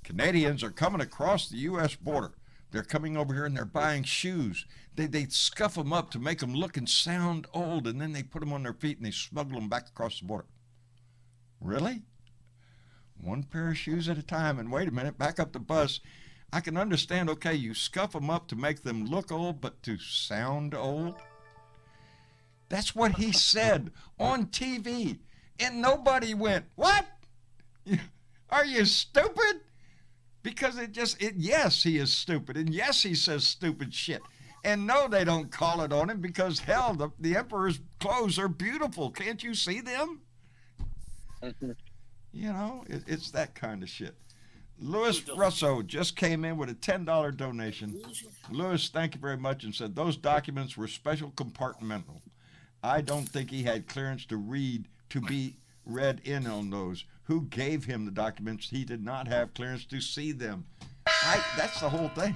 Canadians are coming across the U.S. border. They're coming over here and they're buying shoes. They scuff them up to make them look and sound old, and then they put them on their feet and they smuggle them back across the border. Really? One pair of shoes at a time, and wait a minute, back up the bus. I can understand, okay, you scuff them up to make them look old, but to sound old? That's what he said on TV, and nobody went, what? Are you stupid? Because yes, he is stupid, and yes, he says stupid shit. And no, they don't call it on him because, hell, the emperor's clothes are beautiful. Can't you see them? You know, it's that kind of shit. Louis Russo just came in with a $10 donation. Louis, thank you very much, and said those documents were special compartmental. I don't think he had clearance to be read in on those. Who gave him the documents? He did not have clearance to see them. That's the whole thing.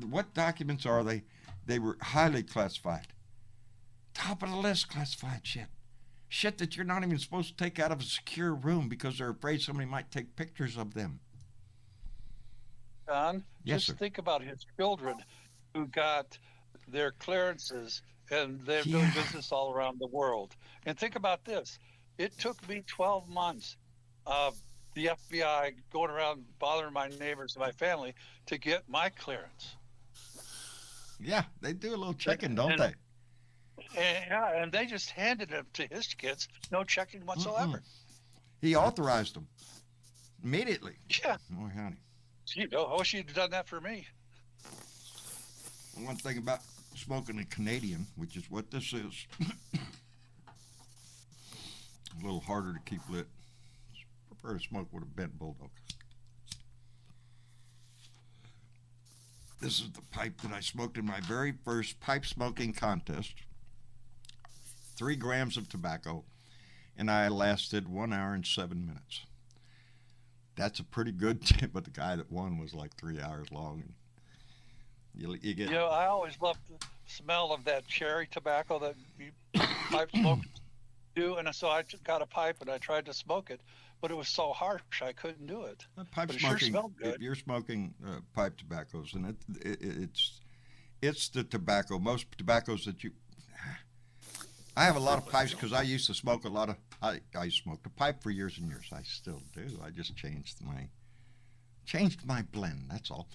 What documents are they? They were highly classified. Top of the list classified shit. Shit that you're not even supposed to take out of a secure room because they're afraid somebody might take pictures of them. John, yes, just sir. think about his children who got their clearances and they're doing business all around the world. And think about this. It took me 12 months of the FBI going around bothering my neighbors and my family to get my clearance. Yeah, they do a little checking, don't they? And they just handed them to his kids, no checking whatsoever. He authorized them immediately. Yeah. Oh, honey. Gee, I wish you'd done that for me. One thing about smoking a Canadian, which is what this is, a little harder to keep lit. Prefer to smoke with a bent bulldog. This is the pipe that I smoked in my very first pipe smoking contest. 3 grams of tobacco, and I lasted 1 hour and 7 minutes. That's a pretty good tip, but the guy that won was like 3 hours long. And you get. I always loved the smell of that cherry tobacco that you pipe smokers do, and so I just got a pipe and I tried to smoke it, but it was so harsh I couldn't do it. Pipe But it smoking. sure smelled good. If you're smoking pipe tobaccos, and it's the tobacco. Most tobaccos that you. I have a lot of pipes because I used to smoke a lot of. I smoked a pipe for years and years. I still do. I just changed my blend. That's all.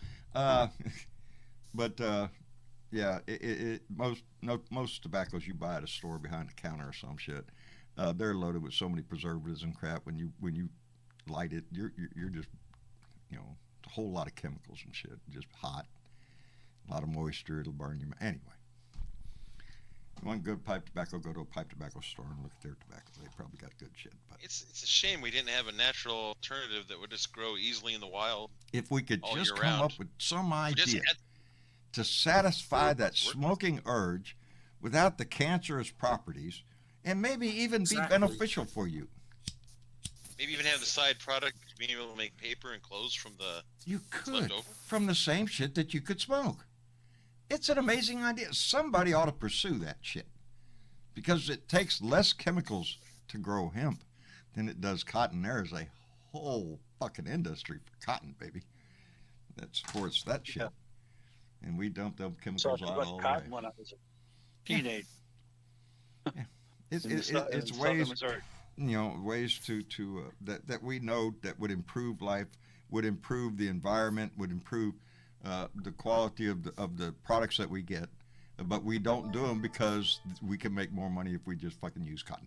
But yeah, most tobaccos you buy at a store behind the counter or some shit, they're loaded with so many preservatives and crap. When you light it, you're just a whole lot of chemicals and shit. Just hot, a lot of moisture. It'll burn you. Anyway. You want good pipe tobacco, go to a pipe tobacco store and look at their tobacco. They probably got good shit. But It's a shame we didn't have a natural alternative that would just grow easily in the wild. if we could all just year come round. up with some We just idea had- to satisfy that smoking urge without the cancerous properties and maybe even be Exactly. beneficial for you. maybe even have the side product being able to make paper and clothes from the You left could over. from the same shit that you could smoke. It's an amazing idea. Somebody ought to pursue that shit because it takes less chemicals to grow hemp than it does cotton. There is a whole fucking industry for cotton, baby. That supports that shit. Yeah. And we dump them So I chemicals out all was the cotton way. when I was a teenager It's in it's southern ways, Missouri. ways to that we know that would improve life, would improve the environment, would improve the quality of the products that we get, but we don't do them because we can make more money if we just fucking use cotton,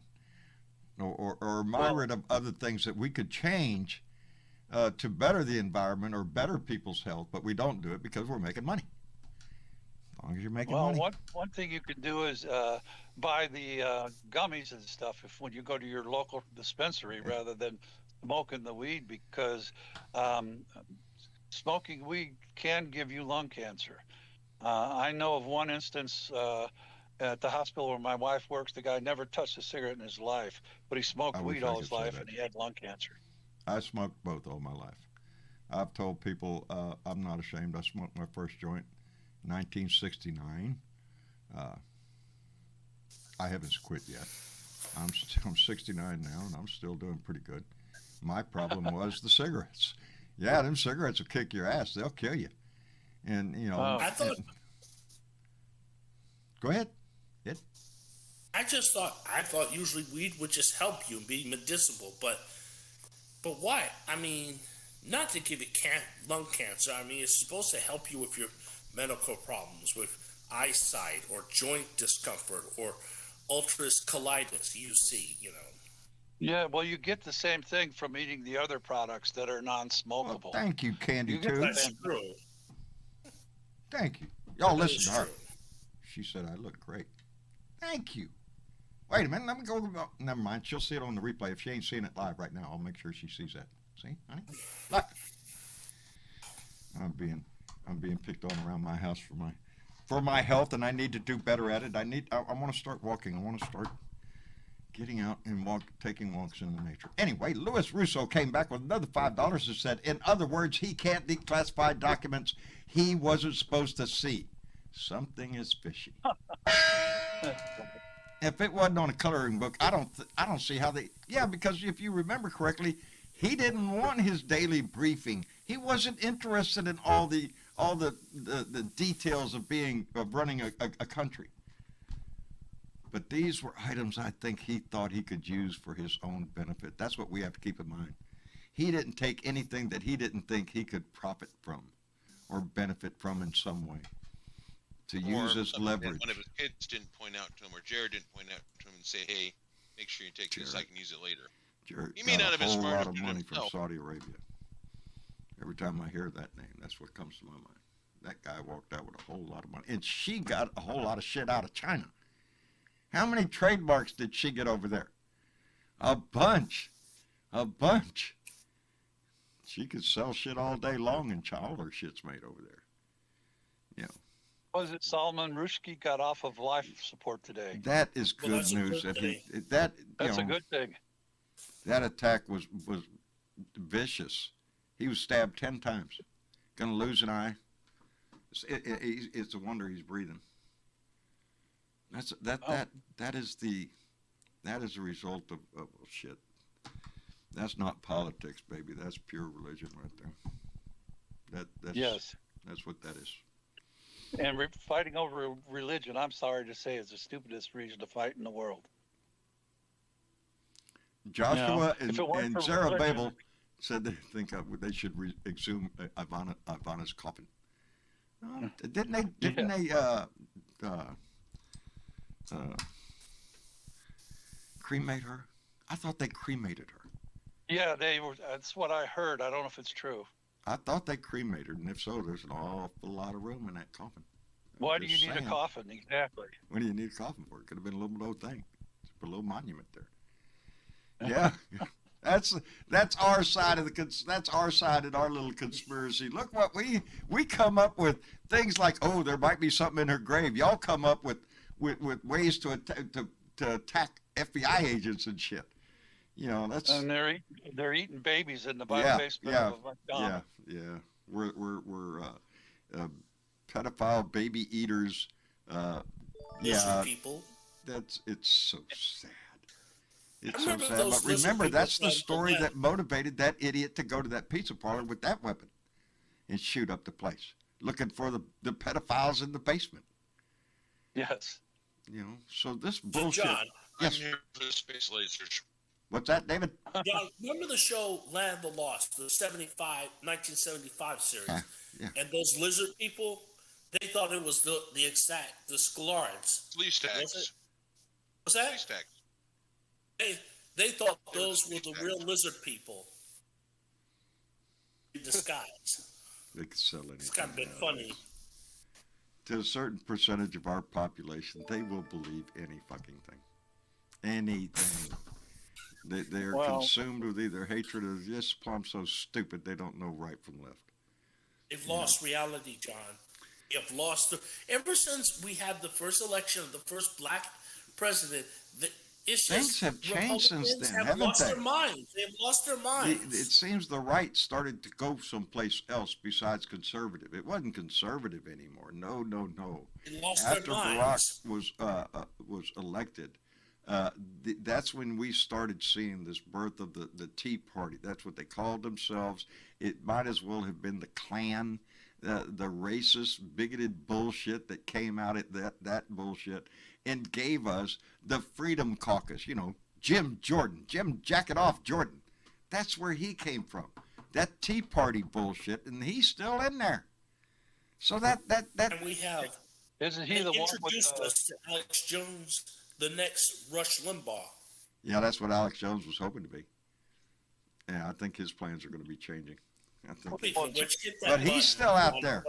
or myriad of other things that we could change to better the environment or better people's health, but we don't do it because we're making money. As long as you're making Well, money. one thing you can do is buy the gummies and stuff when you go to your local dispensary rather than smoking the weed, because smoking weed can give you lung cancer. I know of one instance at the hospital where my wife works. The guy never touched a cigarette in his life, but he smoked I wish weed I all could his say life that. and he had lung cancer. I smoked both all my life. I've told people I'm not ashamed. I smoked my first joint in 1969. I haven't quit yet. I'm 69 now, and I'm still doing pretty good. My problem was the cigarettes. Yeah, them cigarettes will kick your ass. They'll kill you. And, Oh. I thought go ahead. I thought usually weed would just help you and be medicinal, but why? I mean, not to give you lung cancer. I mean, it's supposed to help you with your medical problems, with eyesight or joint discomfort or ulcerative colitis. UC, Yeah, well, you get the same thing from eating the other products that are Well, non-smokable. thank you, Candy You get Tube. that- That's true. Thank you. Y'all That is listen to her. true. She said I look great. Thank you. Wait a minute. Let me go. Never mind. She'll see it on the replay. If she ain't seeing it live right now, I'll make sure she sees that. See, honey? Look. I'm being picked on around my house for my health, and I need to do better at it. I want to start walking. I want to start getting out and taking walks in the nature. Anyway, Louis Russo came back with another $5 and said, in other words, he can't declassify documents he wasn't supposed to see. Something is fishy. If it wasn't on a coloring book, I don't see how they. Yeah, because if you remember correctly, he didn't want his daily briefing. He wasn't interested in all the details of running a country. But these were items I think he thought he could use for his own benefit. That's what we have to keep in mind. He didn't take anything that he didn't think he could profit from or benefit from in some way to use as something that leverage. one of his kids didn't point out to him, or Jared didn't point out to him and say, "Hey, make sure you take this. I Jared. can use it later." Jared He may got not have a been whole smart lot enough of to do money it from himself. Saudi Arabia. Every time I hear that name, that's what comes to my mind. That guy walked out with a whole lot of money. And she got a whole lot of shit out of China. How many trademarks did she get over there? A bunch. She could sell shit all day long, and all her shit's made over there. Was it Solomon Rushdie got off of life support today? That is good Well, that's a news. good That thing. That's a good thing. That attack was vicious. He was stabbed 10 times. Gonna lose an eye. It's a wonder he's breathing. That is the result of shit. That's not politics, baby. That's pure religion right there. That's what that is. And fighting over religion, I'm sorry to say, is the stupidest reason to fight in the world. Joshua If it weren't and for Zerubbabel religion- said they think they should exhume Ivana's coffin. Didn't they cremate her? I thought they cremated her. Yeah, they were. That's what I heard. I don't know if it's true. I thought they cremated her, and if so, there's an awful lot of room in that coffin. Why do you Just need saying. a coffin? Exactly. What do you need a coffin for? It could have been a little old thing. Just put a little monument there. Yeah, that's our side of that's our side in our little conspiracy. Look what we come up with, things like, oh, there might be something in her grave. Y'all come up with ways to attack FBI agents and shit. That's And they're eating babies in the yeah, basement yeah, of a McDonald's. yeah. We're pedophile baby eaters. Lizard people. It's so sad. It's so remember sad. those But lizard remember, people that's the trying to story let- that motivated that idiot to go to that pizza parlor with that weapon and shoot up the place, looking for the pedophiles in the basement. Yes. So this So, bullshit. John, Yes. I'm here for the space lasers. What's that, David? John, remember the show Land of the Lost, the 1975 series? Yeah. And those lizard people, they thought it was the Scalarians. Leaf Was it? stacks. What's that? Leaf stacks. They thought those were the real lizard people in disguise. They could sell anything. It's kind of been funny. To a certain percentage of our population, they will believe any fucking thing. Anything. They are consumed with either hatred or just plumb so stupid they don't know right from left. They've lost reality, John. You have lost ever since we had the first election of the first black president. It's Things just have changed since Republicans then, have haven't lost they? their minds. They've lost their minds. It seems the right started to go someplace else besides conservative. It wasn't conservative anymore. No. They lost After their minds. Barack was elected, that's when we started seeing this birth of the Tea Party. That's what they called themselves. It might as well have been the Klan, the racist, bigoted bullshit that came out at that bullshit and gave us the Freedom Caucus. Jim Jacket Off Jordan. That's where he came from. That Tea Party bullshit, and he's still in there. So that And we have Isn't he the one with introduced us to Alex Jones, the next Rush Limbaugh. Yeah, that's what Alex Jones was hoping to be. Yeah, I think his plans are going to be changing. Speaking of which, hit that But he's button. still out there.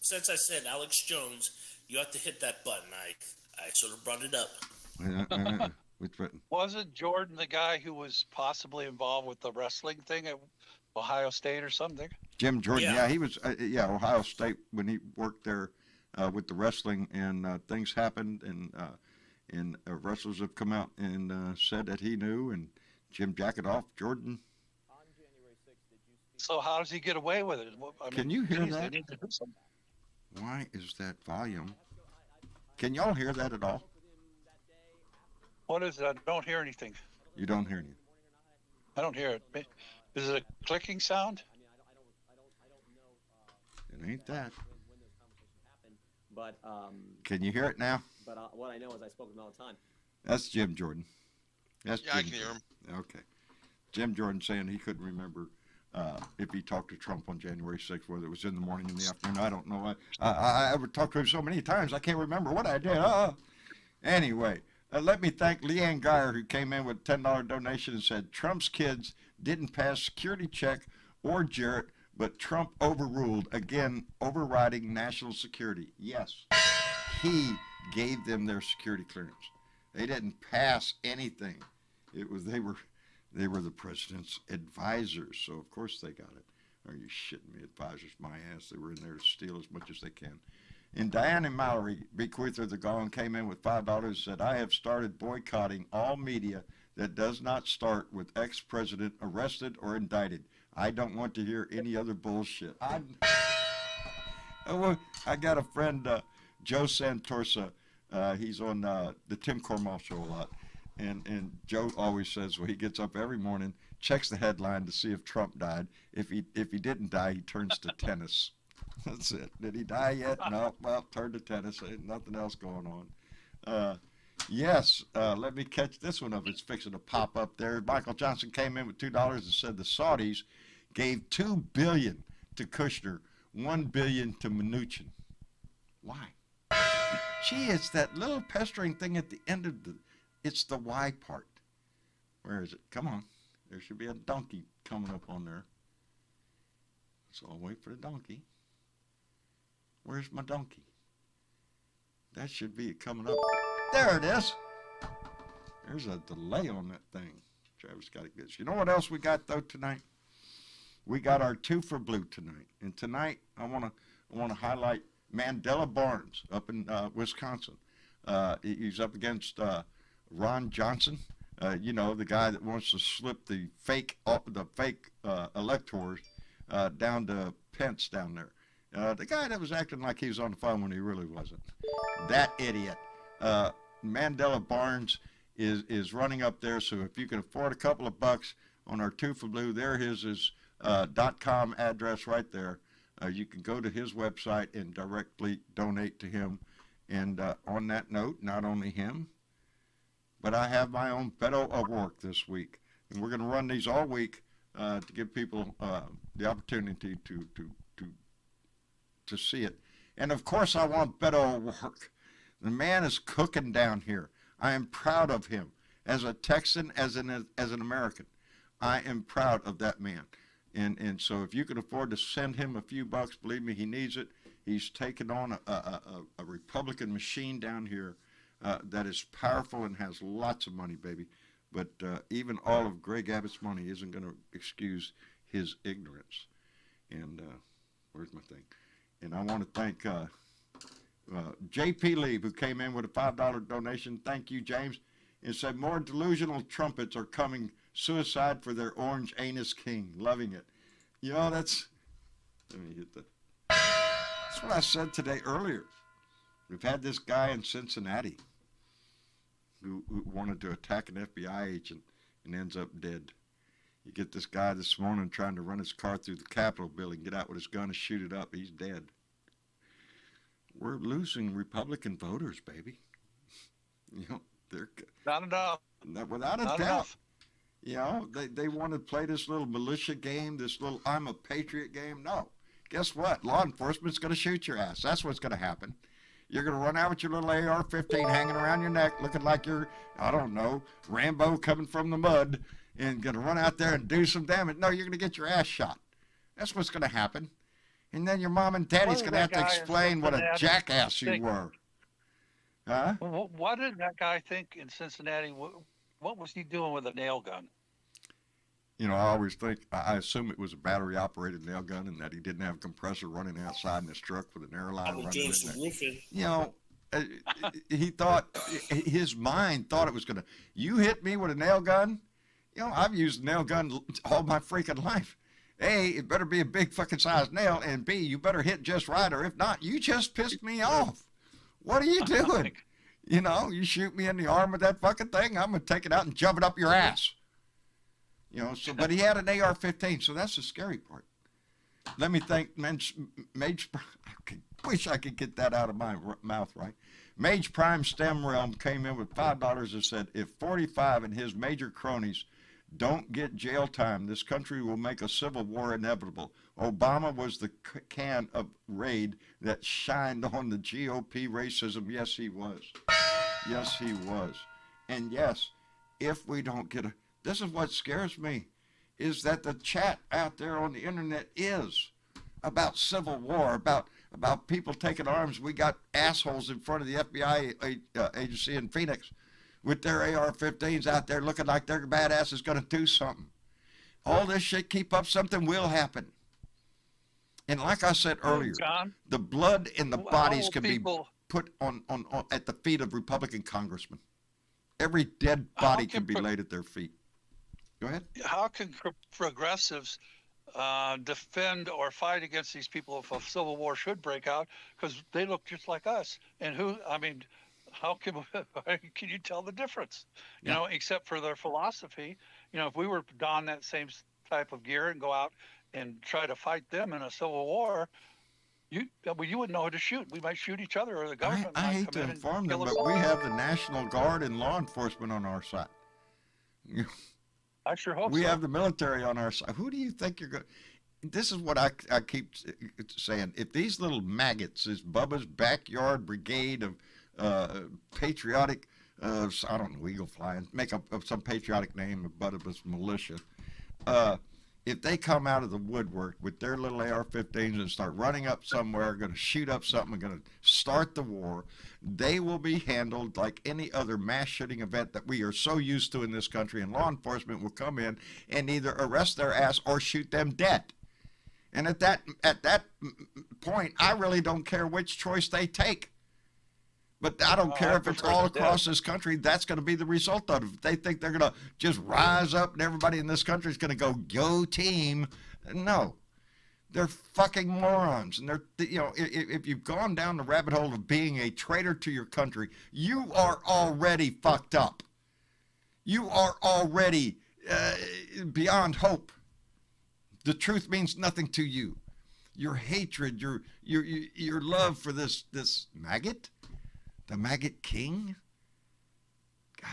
Since I said Alex Jones, you have to hit that button. I sort of brought it up. Which button? Wasn't Jordan the guy who was possibly involved with the wrestling thing at Ohio State or something? Jim Jordan. Yeah. Yeah, he was. Ohio State when he worked there with the wrestling, and things happened, and wrestlers have come out and said that he knew, and Jim Jacket Off Jordan. So how does he get away with it? Can you hear geez, that? They need to do something. Why is that volume? Can y'all hear that at all? What is it? I don't hear anything. You don't hear anything. I don't hear it. Is it a clicking sound? It ain't that. But Can you hear it now? what I know is I spoke with him all the time. That's Jim Jordan. That's Yeah, I Jim can hear him. Jordan. Okay. Jim Jordan saying he couldn't remember if he talked to Trump on January 6th, whether it was in the morning, in the afternoon. I don't know. I would talk to him so many times, I can't remember what I did. Anyway, let me thank Leanne Geyer, who came in with a $10 donation and said, Trump's kids didn't pass security check or Jarrett, but Trump overruled, again, overriding national security. Yes, he gave them their security clearance. They didn't pass anything. They were the president's advisors, so of course they got it. Are you shitting me? Advisors, my ass. They were in there to steal as much as they can. And Diane and Mallory, bequeather of the gong, came in with $5 and said, I have started boycotting all media that does not start with ex-president arrested or indicted. I don't want to hear any other bullshit. I got a friend, Joe Santorsa. He's on the Tim Cormall show a lot. And Joe always says, well, he gets up every morning, checks the headline to see if Trump died. If he didn't die, he turns to tennis. That's it. Did he die yet? No. Well, turn to tennis. Ain't nothing else going on. Yes. Let me catch this one up. It's fixing to pop up there. Michael Johnson came in with $2 and said the Saudis gave $2 billion to Kushner, $1 billion to Mnuchin. Why? Gee, it's that little pestering thing at the end of it's the why part. Where is it? Come on. There should be a donkey coming up on there. So I'll wait for the donkey. Where's my donkey? That should be coming up. There it is. There's a delay on that thing. Travis got it good. You know what else we got though tonight? We got our 2 for Blue tonight. And tonight I wanna highlight Mandela Barnes up in Wisconsin. He's up against Ron Johnson. You know, the guy that wants to slip the fake electors down to Pence down there. The guy that was acting like he was on the phone when he really wasn't. That idiot. Mandela Barnes is running up there, so if you can afford a couple of bucks on our 2 for Blue, there his .com address right there. You can go to his website and directly donate to him. And on that note, not only him, but I have my own Beto O'Rourke this week. And we're going to run these all week to give people the opportunity to see it. And of course, I want Beto O'Rourke. The man is cooking down here. I am proud of him. As a Texan, as an American, I am proud of that man. And so if you can afford to send him a few bucks, believe me, he needs it. He's taken on a Republican machine down here that is powerful and has lots of money, baby. But even all of Greg Abbott's money isn't going to excuse his ignorance. And where's my thing? And I want to thank J.P. Lee, who came in with a $5 donation. Thank you, James. And said, more delusional trumpets are coming. Suicide for their orange anus king. Loving it. You know, let me hit that. That's what I said today earlier. We've had this guy in Cincinnati who wanted to attack an FBI agent and ends up dead. You get this guy this morning trying to run his car through the Capitol building, get out with his gun and shoot it up. He's dead. We're losing Republican voters, baby. You know, they're not enough. Without a Not doubt. enough. You know, they want to play this little militia game, this little I'm a patriot game. No. Guess what? Law enforcement's going to shoot your ass. That's what's going to happen. You're going to run out with your little AR-15 hanging around your neck, looking like you're, I don't know, Rambo coming from the mud, and going to run out there and do some damage. No, you're going to get your ass shot. That's what's going to happen. And then your mom and daddy's going to have to explain what a jackass you were. Huh? Well, what did that guy think in Cincinnati? What was he doing with a nail gun? You know, I always think, I assume it was a battery-operated nail gun and that he didn't have a compressor running outside in his truck with an airline running doing in some there. roofing. You know, he thought, his mind thought it was going to, you hit me with a nail gun? You know, I've used a nail gun all my freaking life. A, it better be a big fucking size nail, and B, you better hit just right, or if not, you just pissed me off. What are you doing? You know, you shoot me in the arm with that fucking thing, I'm going to take it out and jump it up your ass. You know, so, but he had an AR-15, so that's the scary part. Let me thank Mage, I wish I could get that out of my mouth right. Mage Prime STEM Realm came in with $5 and said, if 45 and his major cronies don't get jail time, this country will make a civil war inevitable. Obama was the can of raid that shined on the GOP racism. Yes, he was. Yes, he was. And yes, if we don't get a, this is what scares me, is that the chat out there on the internet is about civil war, about people taking arms. We got assholes in front of the FBI agency in Phoenix with their AR-15s out there looking like their badass is going to do something. All this shit keep up, something will happen. And like I said earlier, John, the blood in the how bodies will can people- be put on at the feet of Republican congressmen. Every dead body can be laid at their feet. Go ahead. how can progressives defend or fight against these people if a civil war should break out? Because they look just like us. And how can you tell the difference? You Yeah. know, except for their philosophy. You know, if we were to don that same type of gear and go out and try to fight them in a civil war, you wouldn't know who to shoot. We might shoot each other, or the government I might hate come to in inform and them, kill us but we all. have the National Guard and law enforcement on our side. I sure hope We so. have the military on our side. Who do you think you're going? This is what I keep saying. If these little maggots, this Bubba's backyard brigade of patriotic, I don't know, eagle flying, make up some patriotic name of Bubba's militia. If they come out of the woodwork with their little AR-15s and start running up somewhere, going to shoot up something, going to start the war, they will be handled like any other mass shooting event that we are so used to in this country, and law enforcement will come in and either arrest their ass or shoot them dead. And at that point, I really don't care which choice they take. But I don't care if it's all across this country. That's going to be the result of it. If they think they're going to just rise up and everybody in this country is going to go team, no. They're fucking morons. And if you've gone down the rabbit hole of being a traitor to your country, you are already fucked up. You are already beyond hope. The truth means nothing to you. Your hatred, your love for this maggot, the maggot king. God.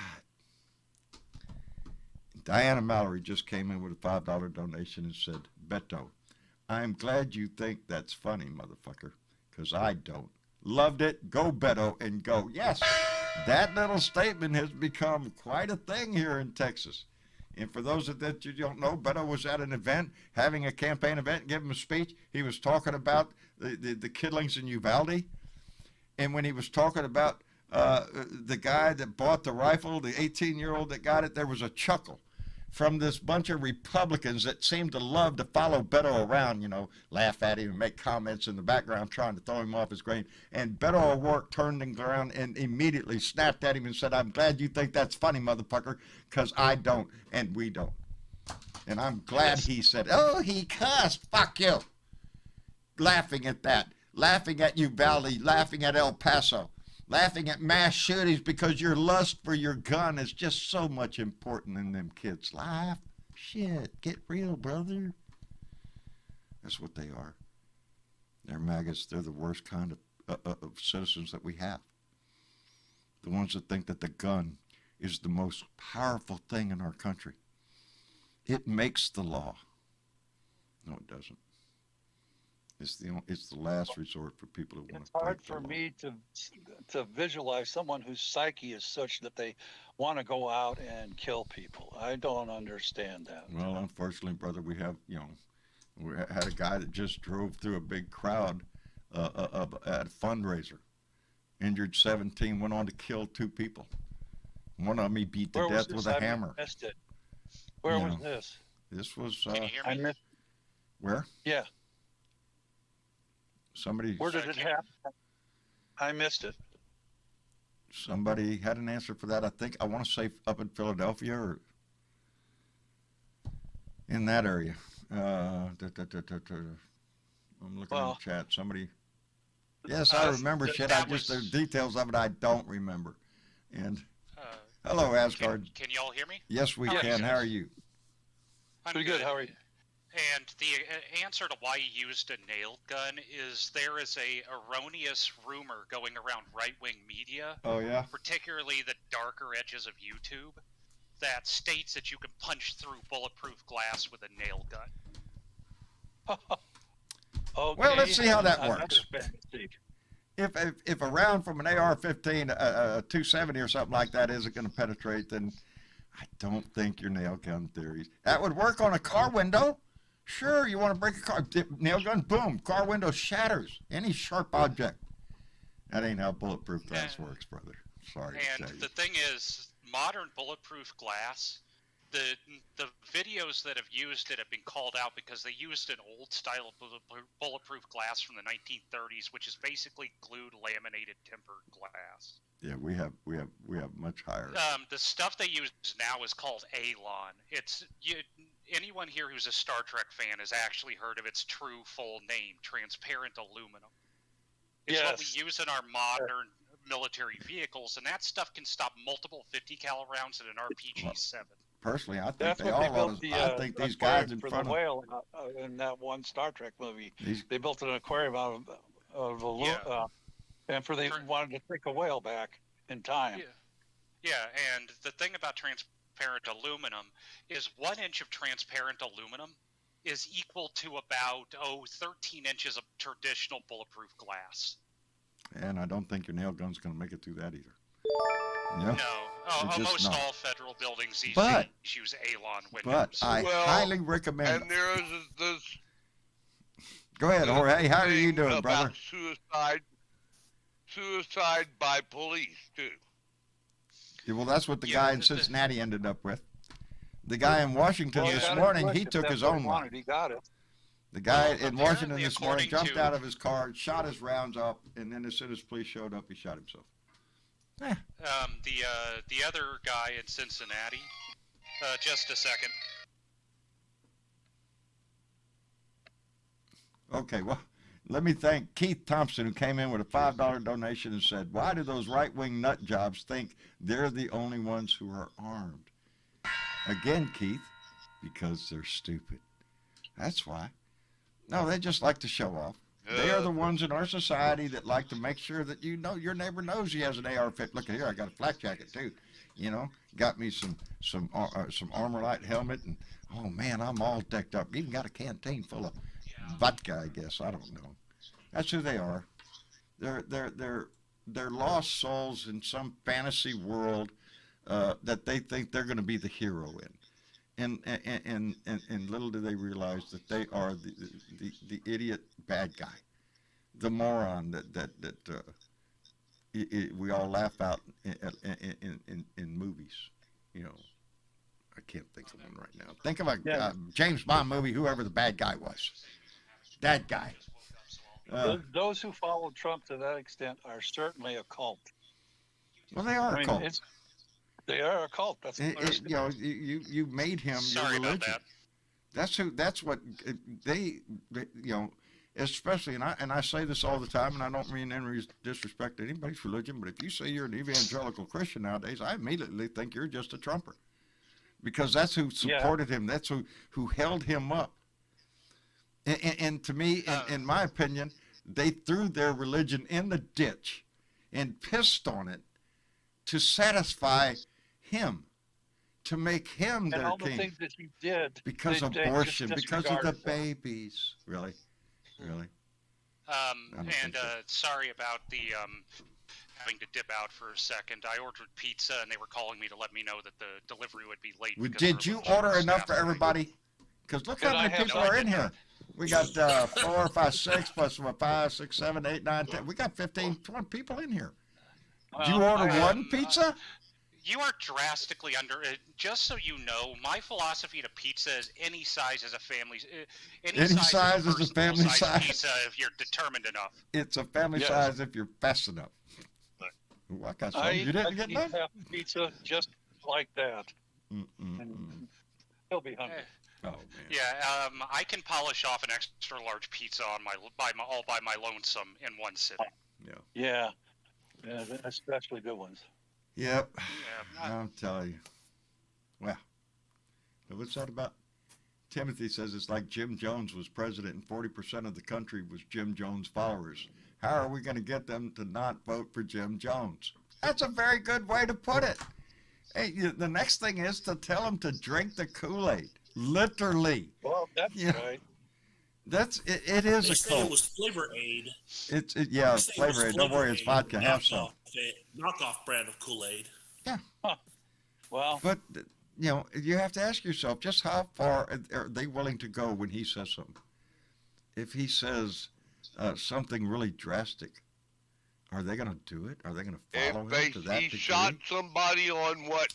Diana Mallory just came in with a $5 donation and said, Beto, I'm glad you think that's funny, motherfucker, because I don't. Loved it. Go, Beto, and go. Yes, that little statement has become quite a thing here in Texas. And for those that you don't know, Beto was at an event, having a campaign event, giving a speech. He was talking about the killings in Uvalde. And when he was talking about the guy that bought the rifle, the 18-year-old that got it, there was a chuckle from this bunch of Republicans that seemed to love to follow Beto around, laugh at him and make comments in the background trying to throw him off his game. And Beto O'Rourke turned around and immediately snapped at him and said, I'm glad you think that's funny, motherfucker, because I don't and we don't. And I'm glad he said, oh, he cussed, fuck you. Laughing at that, laughing at Uvalde, laughing at El Paso, laughing at mass shootings because your lust for your gun is just so much important in them kids' life. Shit, get real, brother. That's what they are. They're maggots. They're the worst kind of citizens that we have. The ones that think that the gun is the most powerful thing in our country. It makes the law. No, it doesn't. It's the last resort for people who want to. It's hard for me to visualize someone whose psyche is such that they want to go out and kill people. I don't understand that. Well, unfortunately, brother, we have we had a guy that just drove through a big crowd at a fundraiser, injured 17, went on to kill 2 people. One of them he beat to death with a hammer. I missed it. Where was this? This was. Can you hear me? I missed. Where? Yeah. Somebody. Where did it happen? I missed it. Somebody had an answer for that. I want to say up in Philadelphia or in that area. I'm looking in the chat. Somebody. Yes, I remember shit. The details of it I don't remember. And hello, Asgard. Can you all hear me? Yes, we can. How are you? I'm Pretty good. How are you? And the answer to why he used a nail gun is there is a erroneous rumor going around right-wing media, Oh, yeah? particularly the darker edges of YouTube, that states that you can punch through bulletproof glass with a nail gun. Okay. Well, let's see how that Another works. fantasy. If a round from an AR-15, a 270 or something like that isn't going to penetrate, then I don't think your nail gun theories. That would work on a car window. Sure, you want to break a car, nail gun, boom, car window shatters. Any sharp object. That ain't how bulletproof glass works, brother. Sorry to And tell you. the thing is, modern bulletproof glass, the videos that have used it have been called out because they used an old style of bulletproof glass from the 1930s, which is basically glued laminated tempered glass. Yeah, we have much higher. The stuff they use now is called Alon. Anyone here who's a Star Trek fan has actually heard of its true full name, transparent aluminum. It's what we use in our modern military vehicles, and that stuff can stop multiple 50 cal rounds in an RPG-7. Personally, I think That's they what all ought to. I think these guys in for front the of whale in that one Star Trek movie. They built an aquarium out of and they wanted to take a whale back in time. Yeah, and the thing about transparent aluminum is 1 inch of transparent aluminum is equal to about 13 inches of traditional bulletproof glass. And I don't think your nail gun's going to make it through that either. Yeah. No, almost all federal buildings these But- days use Alon windows. But I highly recommend. And there is this. Go ahead, Jorge. How are you thing doing, about brother? Suicide by police too. Yeah, well, that's what the guy in Cincinnati ended up with. The guy in Washington Well, this got morning, it. he If took that's his what own he life. wanted, he got it. The guy Well, in Washington apparently, this morning according jumped to- out of his car, shot his rounds up, and then as soon as police showed up, he shot himself. The other guy in Cincinnati. Just a second. Okay, well, let me thank Keith Thompson, who came in with a $5 donation and said, why do those right-wing nut jobs think they're the only ones who are armed? Again, Keith, because they're stupid. That's why. No, they just like to show off. They are the ones in our society that like to make sure that you know your neighbor knows he has an AR-15. Look at here, I got a flak jacket too. You know, got me some Armor Light helmet, and oh man, I'm all decked up. Even got a canteen full of vodka, I guess. I don't know. That's who they are. They're lost souls in some fantasy world that they think they're going to be the hero in. And little do they realize that they are the idiot bad guy, the moron that we all laugh out in movies. You know, I can't think of one right now. Think of a James Bond movie, whoever the bad guy was. That guy. Those who follow Trump to that extent are certainly a cult. Well, they are a cult. They are a cult. That's You know, you made him Sorry your religion. about that. That's what they you know, especially, and I say this all the time, and I don't mean any disrespect to anybody's religion, but if you say you're an evangelical Christian nowadays, I immediately think you're just a Trumper, because that's who supported him. That's who held him up. And to me, in my opinion, they threw their religion in the ditch and pissed on it to satisfy him, to make him and their all the king. things that he did Because they abortion, just because of the disregarded. babies. Really? And sorry about the having to dip out for a second. I ordered pizza, and they were calling me to let me know that the delivery would be late. because Did of you religious order enough for staff. everybody? Because look how Did I many have people no are in idea? here. We got 4, 5, 6 plus 5, 6, 7, 8, 9, 10. We got 15, 20 people in here. Did you order one pizza? You are drastically under. Just so you know, my philosophy to pizza is any size is a family. Any size is a personal family size. pizza if you're determined enough. It's a family Yes. size if you're fast enough. Ooh, I got some. I You didn't get eat none? half a pizza just like that. And he'll be hungry. Oh, man. Yeah, I can polish off an extra large pizza on all by my lonesome in one sitting. Yeah, especially good ones. Yep. Yeah, I'll tell you. Well, what's that about? Timothy says it's like Jim Jones was president and 40% of the country was Jim Jones followers. How are we going to get them to not vote for Jim Jones? That's a very good way to put it. Hey, the next thing is to tell them to drink the Kool-Aid. Literally. Well, that's right. It is They a say it cult. was Flavor Aid. It's They yeah, say it was Flavor Aid. Don't worry, it's Aid, vodka. Have some. knockoff brand of Kool-Aid. Well, But you know, you have to ask yourself, just how far are they willing to go when he says something? If he says something really drastic, Are they going to do it? Are they going to follow him If to that he degree? shot somebody on what,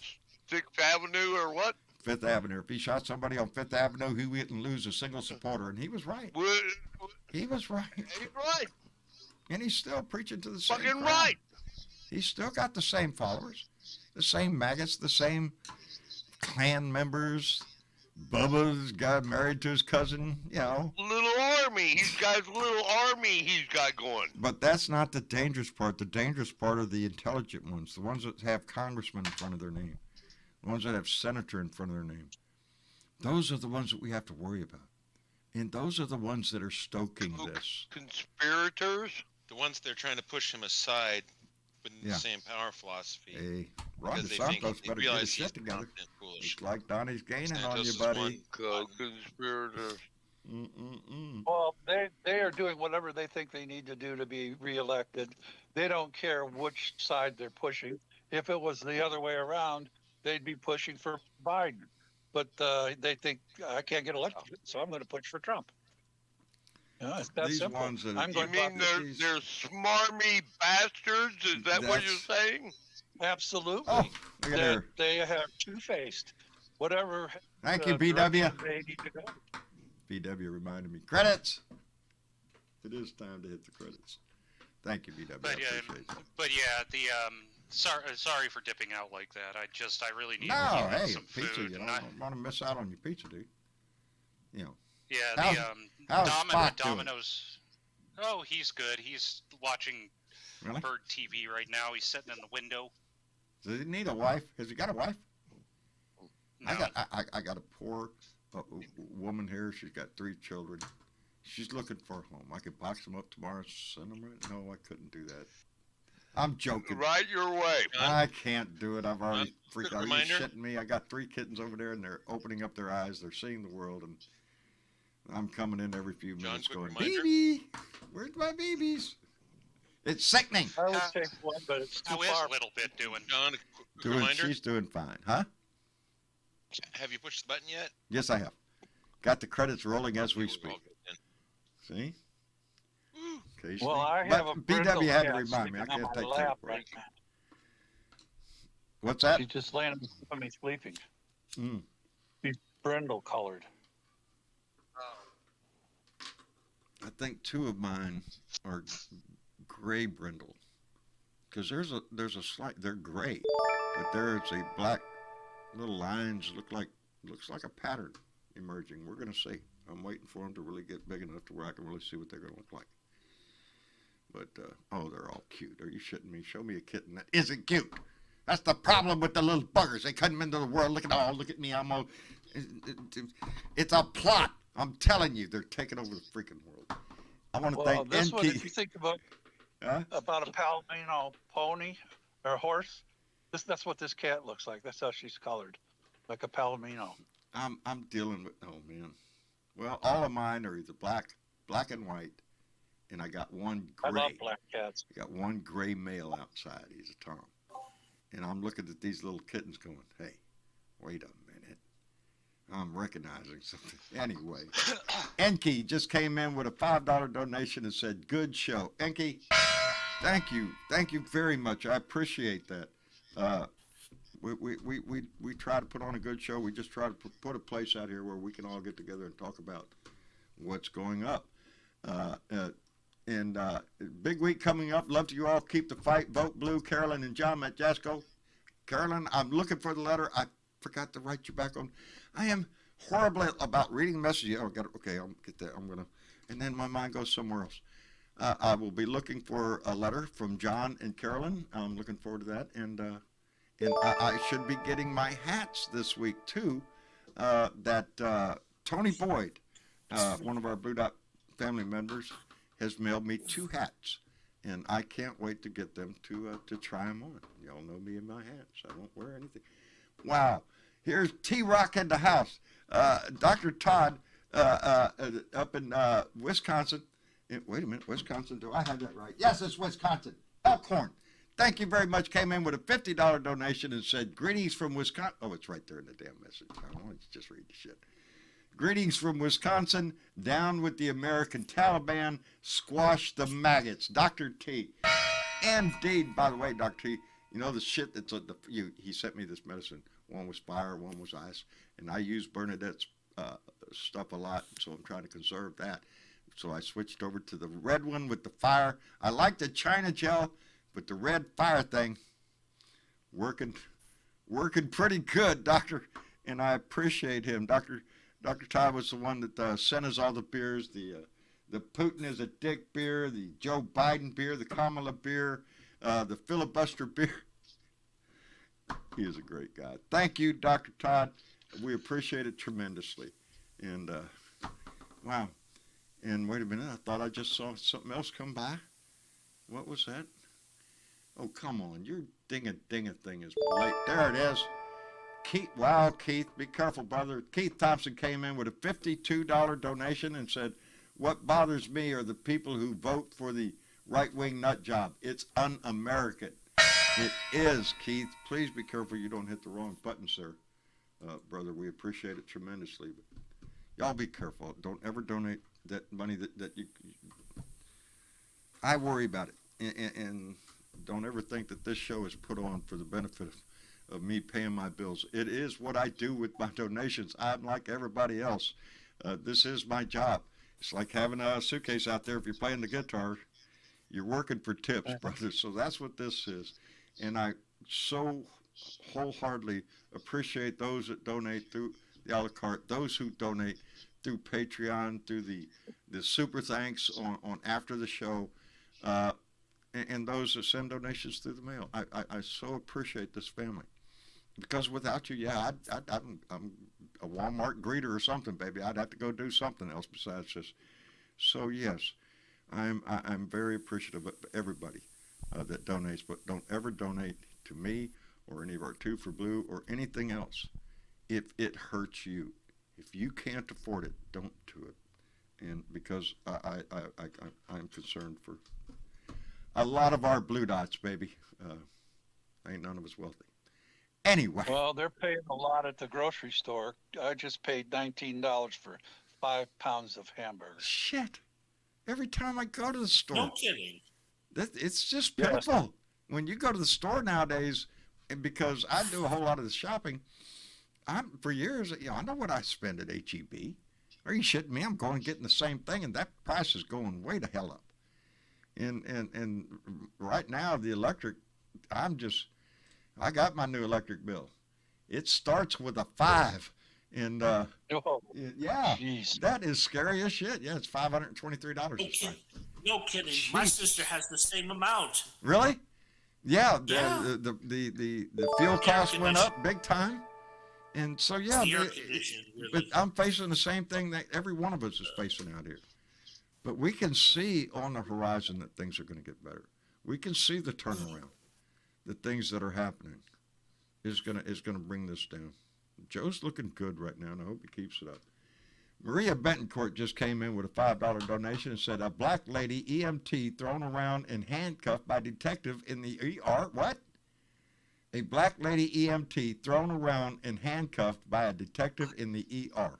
6th Avenue or what? Fifth Avenue. If he shot somebody on Fifth Avenue, he wouldn't lose a single supporter, and he was right. He was right. He's right. And he's still preaching to the same Fucking crowd. right. He's still got the same followers, the same maggots, the same Klan members. Bubba's got married to his cousin, you know. Little army. He's got his little army he's got going. But that's not the dangerous part. The dangerous part are the intelligent ones, the ones that have congressman in front of their name, the ones that have senator in front of their name. Those are the ones that we have to worry about. And those are the ones that are stoking this. Conspirators? The ones they're trying to push him aside with the Yeah. same power philosophy. Hey, Ron Because they think DeSantos they better get realize his he's shit together. incompetent, foolish. It's like Donnie's gaining on Santos you, is buddy. one. Conspirators. Well, they are doing whatever they think they need to do to be reelected. They don't care which side they're pushing. If it was the other way around, they'd be pushing for Biden. But they think I can't get elected, so I'm going to push for Trump. You know, it's that These simple. ones that I'm You going mean these- they're smarmy bastards? Is that what you're That's- saying? absolutely. Oh, look at there. They have two-faced. Whatever. Thank you, direction BW. They need to go. BW reminded me. Credits. It is time to hit the credits. Thank you, BW. But I yeah, appreciate it. but yeah, the sorry for dipping out like that. I really need No, to hey, some pizza. food. You and don't want to miss out on your pizza, dude. You know. Yeah, How's Spock doing? Domino's. Oh, he's good. He's watching Really? Bird TV right now. He's sitting in the window. Does he need a wife? Has he got a wife? No. I got a poor woman here. She's got 3 children. She's looking for a home. I could box them up tomorrow and send them right. No, I couldn't do that. I'm joking. Right your way. I can't do it. I've already quick freaked out. Are you reminder. shitting me? I got 3 kittens over there, and they're opening up their eyes. They're seeing the world, and I'm coming in every few John, minutes quick going, reminder. baby, where's my babies? It's sickening. I would take one, but it's too How is far. Little Bit doing? John, a quick reminder. She's doing fine. Huh? Have you pushed the button yet? Yes, I have. Got the credits rolling as we We're speak. all good then. See? Woo. Occasionally. Well, I But have a BW had to cat remind me. I sleeping on can't my take lap that. right now. What's that? She's just laying on me sleeping. Mm. She's brindle colored. I think 2 of mine are gray brindle. Because there's a slight, they're gray, but there's a black little lines looks like a pattern emerging. We're gonna see. I'm waiting for them to really get big enough to where I can really see what they're gonna look like. But oh, they're all cute. Are you shitting me? Show me a kitten that isn't cute. That's the problem with the little buggers. They come into the world. Look at me. I'm all. It's a plot. I'm telling you, they're taking over the freaking world. I want to Well, thank this one, if you NK. think about Huh? a Palomino pony or horse, that's what this cat looks like. That's how she's colored, like a Palomino. I'm dealing with. Oh man. Well, all of mine are either black and white, and I got one I gray. love black cats. I got one gray male outside. He's a Tom. And I'm looking at these little kittens going, hey, wait a minute. I'm recognizing something. Anyway, Enki just came in with a $5 donation and said, good show. Enki, thank you. Thank you very much. I appreciate that. We try to put on a good show. We just try to put a place out here where we can all get together and talk about what's going up. And big week coming up. Love to you all. Keep the fight. Vote blue. Carolyn and John Matjasko. Carolyn, I'm looking for the letter. I forgot to write you back on. I am horrible about reading messages. Oh, okay, I'll get that. I'm gonna, and then my mind goes somewhere else. I will be looking for a letter from John and Carolyn. I'm looking forward to that, and I should be getting my hats this week too. That Tony Boyd, one of our Blue Dot family members, has mailed me 2 hats, and I can't wait to get them to try them on. Y'all know me in my hats. I won't wear anything. Wow. Here's T-Rock in the house. Dr. Todd up in Wisconsin. Wait a minute, Wisconsin, do I have that right? Yes, it's Wisconsin. Elkhorn. Thank you very much. Came in with a $50 donation and said, greetings from Wisconsin. Oh, it's right there in the damn message. I don't want to just read the shit. Greetings from Wisconsin. Down with the American Taliban. Squash the maggots. Dr. T. Indeed. By the way, Dr. T, you know the shit that's he sent me this medicine. One was fire, one was ice, and I use Bernadette's stuff a lot, so I'm trying to conserve that. So I switched over to the red one with the fire. I like the China gel, but the red fire thing working pretty good, Doctor. And I appreciate him. Dr. Todd was the one that sent us all the beers. The Putin is a dick beer, the Joe Biden beer, the Kamala beer, the filibuster beer. He is a great guy. Thank you, Dr. Todd. We appreciate it tremendously. And wow. And wait a minute, I thought I just saw something else come by. What was that? Oh, come on. Your dinga thing is late. There it is. Keith, wow, Keith, be careful, brother. Keith Thompson came in with a $52 donation and said, what bothers me are the people who vote for the right-wing nut job. It's un-American. It is, Keith. Please be careful you don't hit the wrong button, sir. Brother, we appreciate it tremendously. But y'all be careful. Don't ever donate that money that you... I worry about it. And don't ever think that this show is put on for the benefit of me paying my bills. It is what I do with my donations. I'm like everybody else. This is my job. It's like having a suitcase out there. If you're playing the guitar, you're working for tips, brother. So that's what this is. And I so wholeheartedly appreciate those that donate through the a la carte, those who donate through Patreon, through the super thanks on after the show, and those that send donations through the mail. I so appreciate this family. Because without you, yeah, I'm a Walmart greeter or something, baby. I'd have to go do something else besides this. So yes, I'm very appreciative of everybody that donates, but don't ever donate to me or any of our Two for Blue or anything else if it hurts you. If you can't afford it, don't do it. And because I'm concerned for a lot of our blue dots, baby. Ain't none of us wealthy. Anyway. Well, they're paying a lot at the grocery store. I just paid $19 for 5 pounds of hamburgers. Shit. Every time I go to the store. No kidding. It's just pitiful. Yes. When you go to the store nowadays, and because I do a whole lot of the shopping, for years, I know what I spend at HEB. Are you shitting me? I'm going and getting the same thing, and that price is going way to hell up. And right now, the electric, I got my new electric bill. It starts with a 5. And, yeah, geez. That is scary as shit. Yeah, it's $523. No kidding. Jeez. My sister has the same amount. Really? Yeah. The fuel costs went up big time. And so, yeah. Really. But I'm facing the same thing that every one of us is facing out here. But we can see on the horizon that things are going to get better. We can see the turnaround. The things that are happening is gonna bring this down. Joe's looking good right now, and I hope he keeps it up. Maria Bentoncourt just came in with a $5 donation and said, a black lady EMT thrown around and handcuffed by detective in the ER. What? A black lady EMT thrown around and handcuffed by a detective in the ER.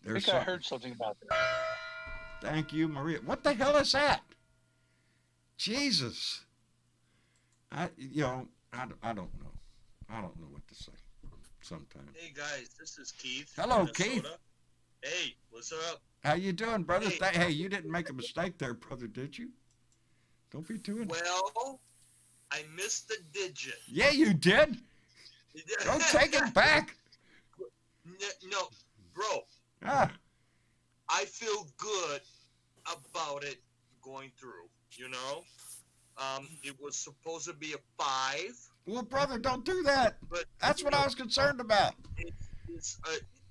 I think I heard something about that. Thank you, Maria. What the hell is that? Jesus. I don't know. I don't know what to say sometimes. Hey guys, this is Keith. Hello, Keith. Hey, what's up? How you doing, brother? Hey, you didn't make a mistake there, brother, did you? Don't be doing that. Well, I missed the digit. Yeah, you did. Don't take it back. No, bro. Ah. I feel good about it going through, you know? It was supposed to be a 5. Well, brother, don't do that. But that's what I was concerned about.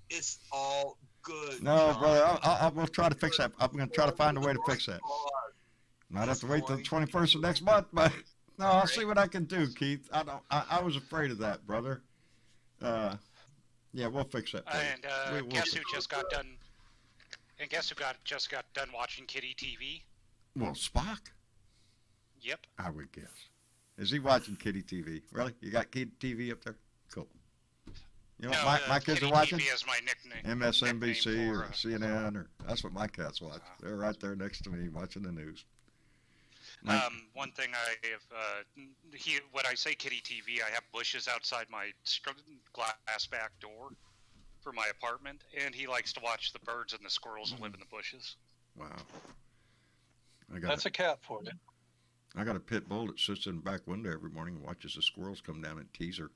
It's all good. No, John. Brother, I will try to fix that. I'm going to try to find a way to fix that. Might have to wait till the 21st of next month, but no, I'll see what I can do, Keith. I was afraid of that, brother. Yeah, we'll fix that. And guess who just got done? And guess who just got done watching Kitty TV? Well, Spock. Yep. I would guess. Is he watching Kitty TV? Really? You got Kitty TV up there? Cool. You know what my kids are watching? TV is my nickname. MSNBC or CNN, or that's what my cats watch. They're right there next to me watching the news. One one thing I have, when I say kitty TV, I have bushes outside my glass back door for my apartment, and he likes to watch the birds and the squirrels that live in the bushes. Wow. That's a cat for you. I got a pit bull that sits in the back window every morning and watches the squirrels come down and tease her.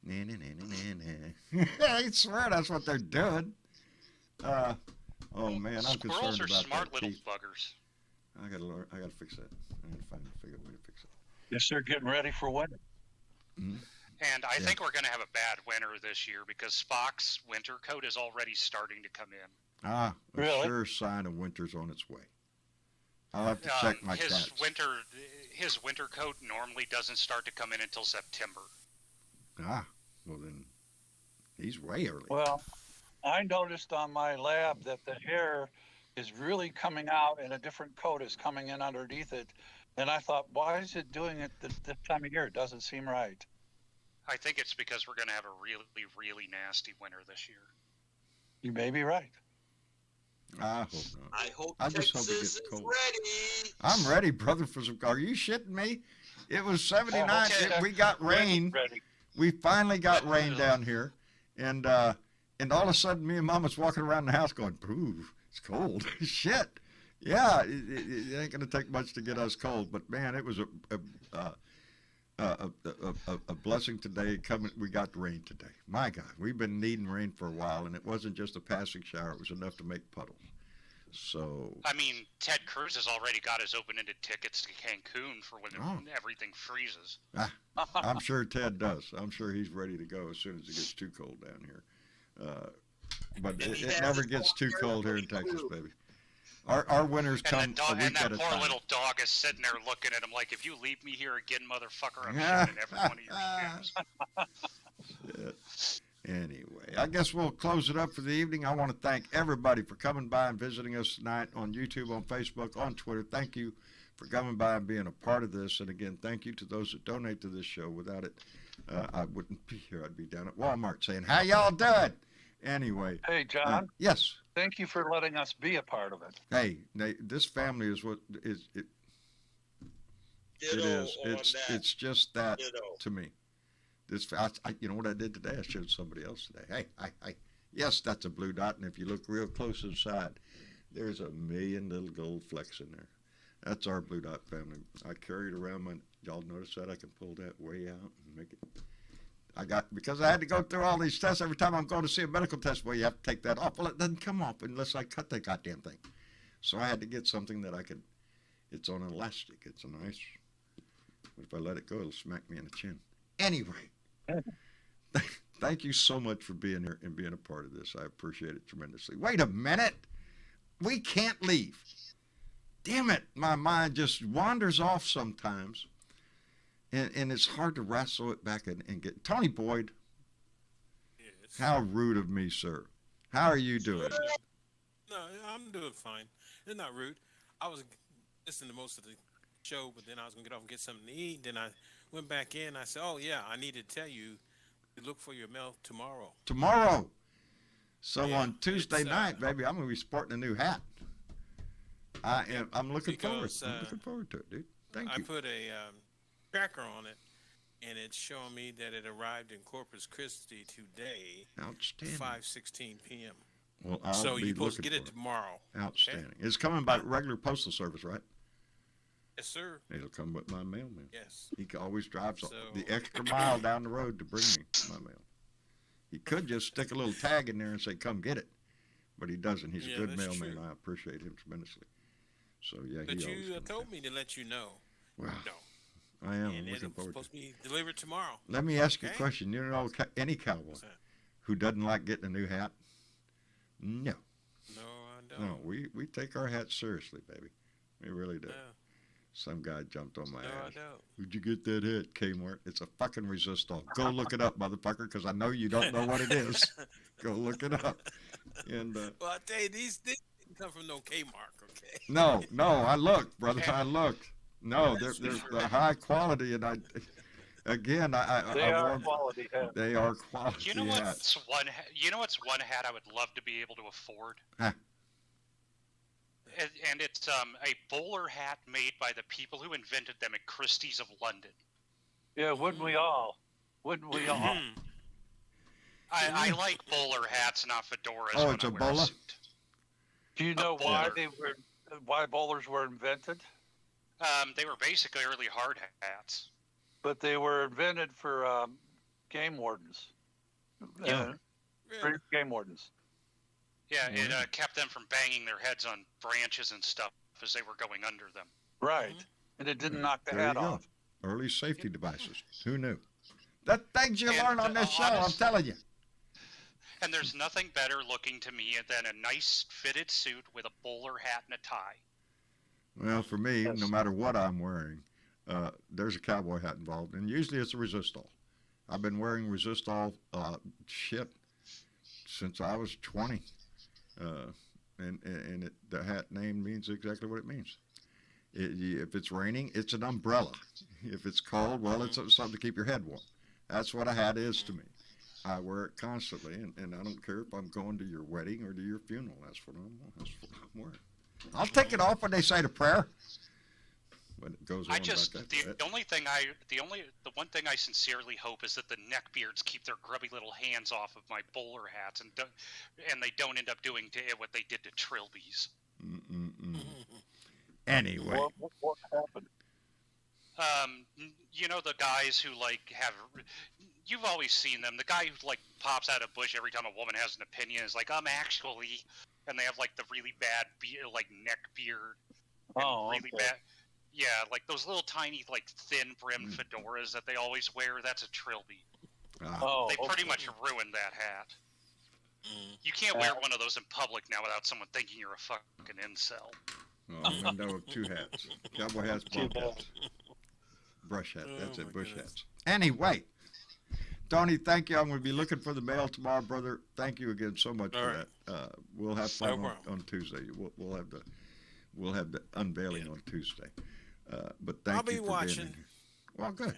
Nah, nah, nah, nah, nah. I swear that's what they're doing. Oh man, I'm concerned Squirrels are about smart that little teeth. buggers. I gotta fix that. I gotta figure a way to fix it. Yes, they're getting ready for winter. Mm-hmm. And I think we're going to have a bad winter this year because Spock's winter coat is already starting to come in. A Really? sure sign of winter's on its way. I'll have to check my cats. His winter coat normally doesn't start to come in until September. Well then, he's way early. Well, I noticed on my lab that the hair is really coming out and a different coat is coming in underneath it. And I thought, why is it doing it this time of year? It doesn't seem right. I think it's because we're going to have a really, really nasty winter this year. You may be right. I hope not. I hope I just Texas hope it gets is cold. ready. I'm ready, brother. For some. Are you shitting me? It was 79. Okay. We got rain. Ready. We finally got rain down here, and all of a sudden, me and Mom was walking around the house going, "Ooh, it's cold." Shit. Yeah, it ain't gonna take much to get us cold, but man, it was a blessing today. We got rain today. My God, we've been needing rain for a while, and it wasn't just a passing shower; it was enough to make puddles. So. I mean, Ted Cruz has already got his open-ended tickets to Cancun for when everything freezes. I'm sure Ted does. I'm sure he's ready to go as soon as it gets too cold down here. But it never gets too cold here in Texas, baby. Our winters come a week at a time. And that poor little dog is sitting there looking at him like, if you leave me here again, motherfucker, I'm shooting every one of your shoes. Anyway, I guess we'll close it up for the evening. I want to thank everybody for coming by and visiting us tonight on YouTube, on Facebook, on Twitter. Thank you for coming by and being a part of this. And again, thank you to those that donate to this show. Without it, I wouldn't be here. I'd be down at Walmart saying, "How y'all doing?" Anyway. Hey, John. Yes. Thank you for letting us be a part of it. Hey, this family is what is it. It is. It's just that to me. You know what I did today? I showed somebody else today. Hey, yes, that's a blue dot, and if you look real close inside, there's a million little gold flecks in there. That's our blue dot family. I carry it around y'all notice that? I can pull that way out and make it. Because I had to go through all these tests every time I'm going to see a medical test. Well, you have to take that off. Well, it doesn't come off unless I cut that goddamn thing. So I had to get something that it's on elastic. It's a nice, but if I let it go, it'll smack me in the chin. Anyway. Thank you so much for being here and being a part of this. I appreciate it tremendously. Wait a minute. We can't leave. Damn it. My mind just wanders off sometimes. And it's hard to wrestle it back and get. Tony Boyd. Yes. How rude of me, sir. How are you doing? No, I'm doing fine. It's not rude. I was listening to most of the show, but then I was going to get off and get something to eat. Then I went back in. I said, oh, yeah, I need to tell you to look for your mail tomorrow. Tomorrow. So on Tuesday night, baby, I'm going to be sporting a new hat. I'm looking forward. I'm looking forward to it, dude. Thank you. I put a tracker on it, and it's showing me that it arrived in Corpus Christi today. Outstanding. 5:16 p.m. Well, so you're supposed to get it tomorrow. Outstanding. Okay? It's coming by regular postal service, right? Yes, sir. It'll come with my mailman. Yes. He always drives the extra mile down the road to bring me my mail. He could just stick a little tag in there and say, "Come get it," but he doesn't. He's a good mailman. True. I appreciate him tremendously. So yeah, but you told me to let you know. Well, no. I am. And looking forward supposed to be delivered tomorrow. Let me ask you a question. You know any cowboy who doesn't like getting a new hat? No. No, I don't. No, we take our hats seriously, baby. We really do. No. Some guy jumped on my ass. I don't. Where'd you get that hat, Kmart? It's a fucking resistol. Go look it up, motherfucker, because I know you don't know what it is. Go look it up. And well, I tell you, these didn't come from no Kmart, okay? No, I looked, brother. I looked. No, they're high quality, and they are quality hats. They are quality. You know what's one hat I would love to be able to afford? Huh. and it's a bowler hat made by the people who invented them at Christie's of London. Yeah, wouldn't we all? Wouldn't we all? I like bowler hats, not fedoras. Oh, when it's I a wear bowler? suit. Do you know why bowlers were invented? They were basically early hard hats. But they were invented for game wardens. Yeah. British game wardens. Yeah, it kept them from banging their heads on branches and stuff as they were going under them. Right. And it didn't knock the There hat you go. off. Early safety devices. Who knew? The things you And learn on this show, I'm telling you. And there's nothing better looking to me than a nice fitted suit with a bowler hat and a tie. Well, for me, no matter what I'm wearing, there's a cowboy hat involved, and usually it's a resistol. I've been wearing resistol since I was 20, and the hat name means exactly what it means. If it's raining, it's an umbrella. If it's cold, well, it's something to keep your head warm. That's what a hat is to me. I wear it constantly, and I don't care if I'm going to your wedding or to your funeral. That's what I'm wearing. I'll take it off when they say the prayer. But it goes on the one thing I sincerely hope is that the neckbeards keep their grubby little hands off of my bowler hats and they don't end up doing to it what they did to trilbies. Anyway. What happened? You know the guys who you've always seen them. The guy who pops out of bush every time a woman has an opinion is like, actually, and they have the really bad neck beard. Really bad. Yeah, those little tiny thin brimmed fedoras that they always wear. That's a trilby. They pretty much ruined that hat. You can't wear one of those in public now without someone thinking you're a fucking incel. Oh, I know two hats. Cowboy hats, bump hats. Brush hat, that's it, bush hats. Anyway, Tony, thank you. I'm going to be looking for the mail tomorrow, brother. Thank you again so much for that. We'll have fun on Tuesday. We'll have the unveiling on Tuesday. But thank you for watching. being here. Well, good.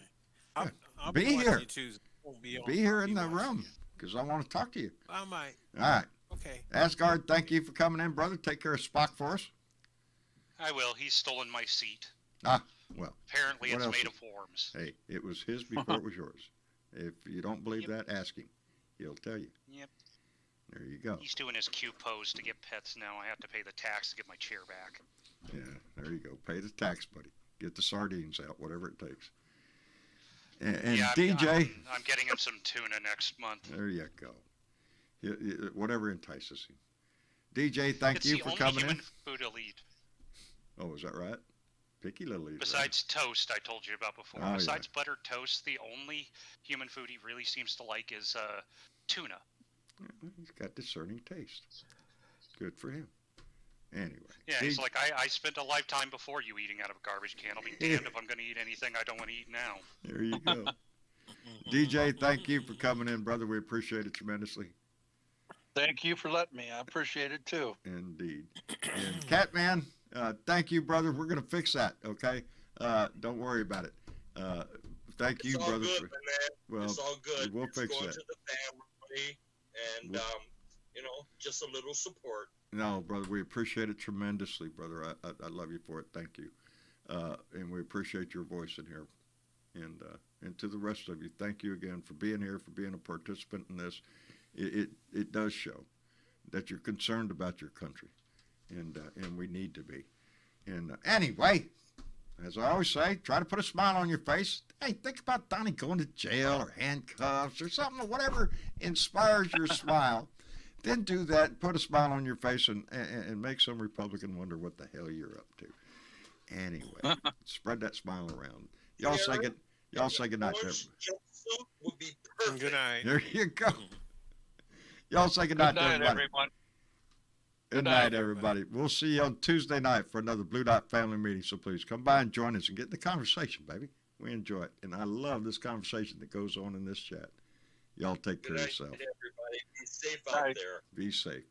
I'll be here. Tuesday. Be here in the room because I want to talk to you. I might. All right. Okay. Asgard, thank you for coming in, brother. Take care of Spock for us. I will. He's stolen my seat. Well. Apparently it's made of worms. Hey, it was his before it was yours. If you don't believe that, ask him. He'll tell you. Yep. There you go. He's doing his cute pose to get pets now. I have to pay the tax to get my chair back. Yeah, there you go. Pay the tax, buddy. Get the sardines out, whatever it takes. And yeah, DJ. I'm getting him some tuna next month. There you go. Whatever entices him. DJ, thank you for coming in. It's the only human food he'll eat. Oh, is that right? Picky little eater. Besides toast, I told you about before. Besides buttered toast, the only human food he really seems to like is tuna. Yeah, he's got discerning taste. Good for him. Anyway. Yeah, he's like, I spent a lifetime before you eating out of a garbage can. I'll be damned if I'm going to eat anything I don't want to eat now. There you go. DJ, thank you for coming in, brother. We appreciate it tremendously. Thank you for letting me. I appreciate it, too. Indeed. And Catman, thank you, brother. We're going to fix that, okay? Don't worry about it. Thank you, brother. It's all good, man. Well, it's all good. We'll it's fix going that. to the family, and, just a little support. No, brother, we appreciate it tremendously, brother. I love you for it. Thank you. And we appreciate your voice in here. And to the rest of you, thank you again for being here, for being a participant in this. It does show that you're concerned about your country, and we need to be. And anyway, as I always say, try to put a smile on your face. Hey, think about Donnie going to jail or handcuffs or something, or whatever inspires your smile. Then do that, put a smile on your face, and make some Republican wonder what the hell you're up to. Anyway, spread that smile around. Y'all say good night to everybody. Would be perfect. Good night. There you go. Y'all say good night to everybody. Everyone. Good night, everybody. We'll see you on Tuesday night for another Blue Dot family meeting. So please come by and join us and get in the conversation, baby. We enjoy it. And I love this conversation that goes on in this chat. Y'all take care of yourself. Good night, everybody. Be safe out there. Be safe.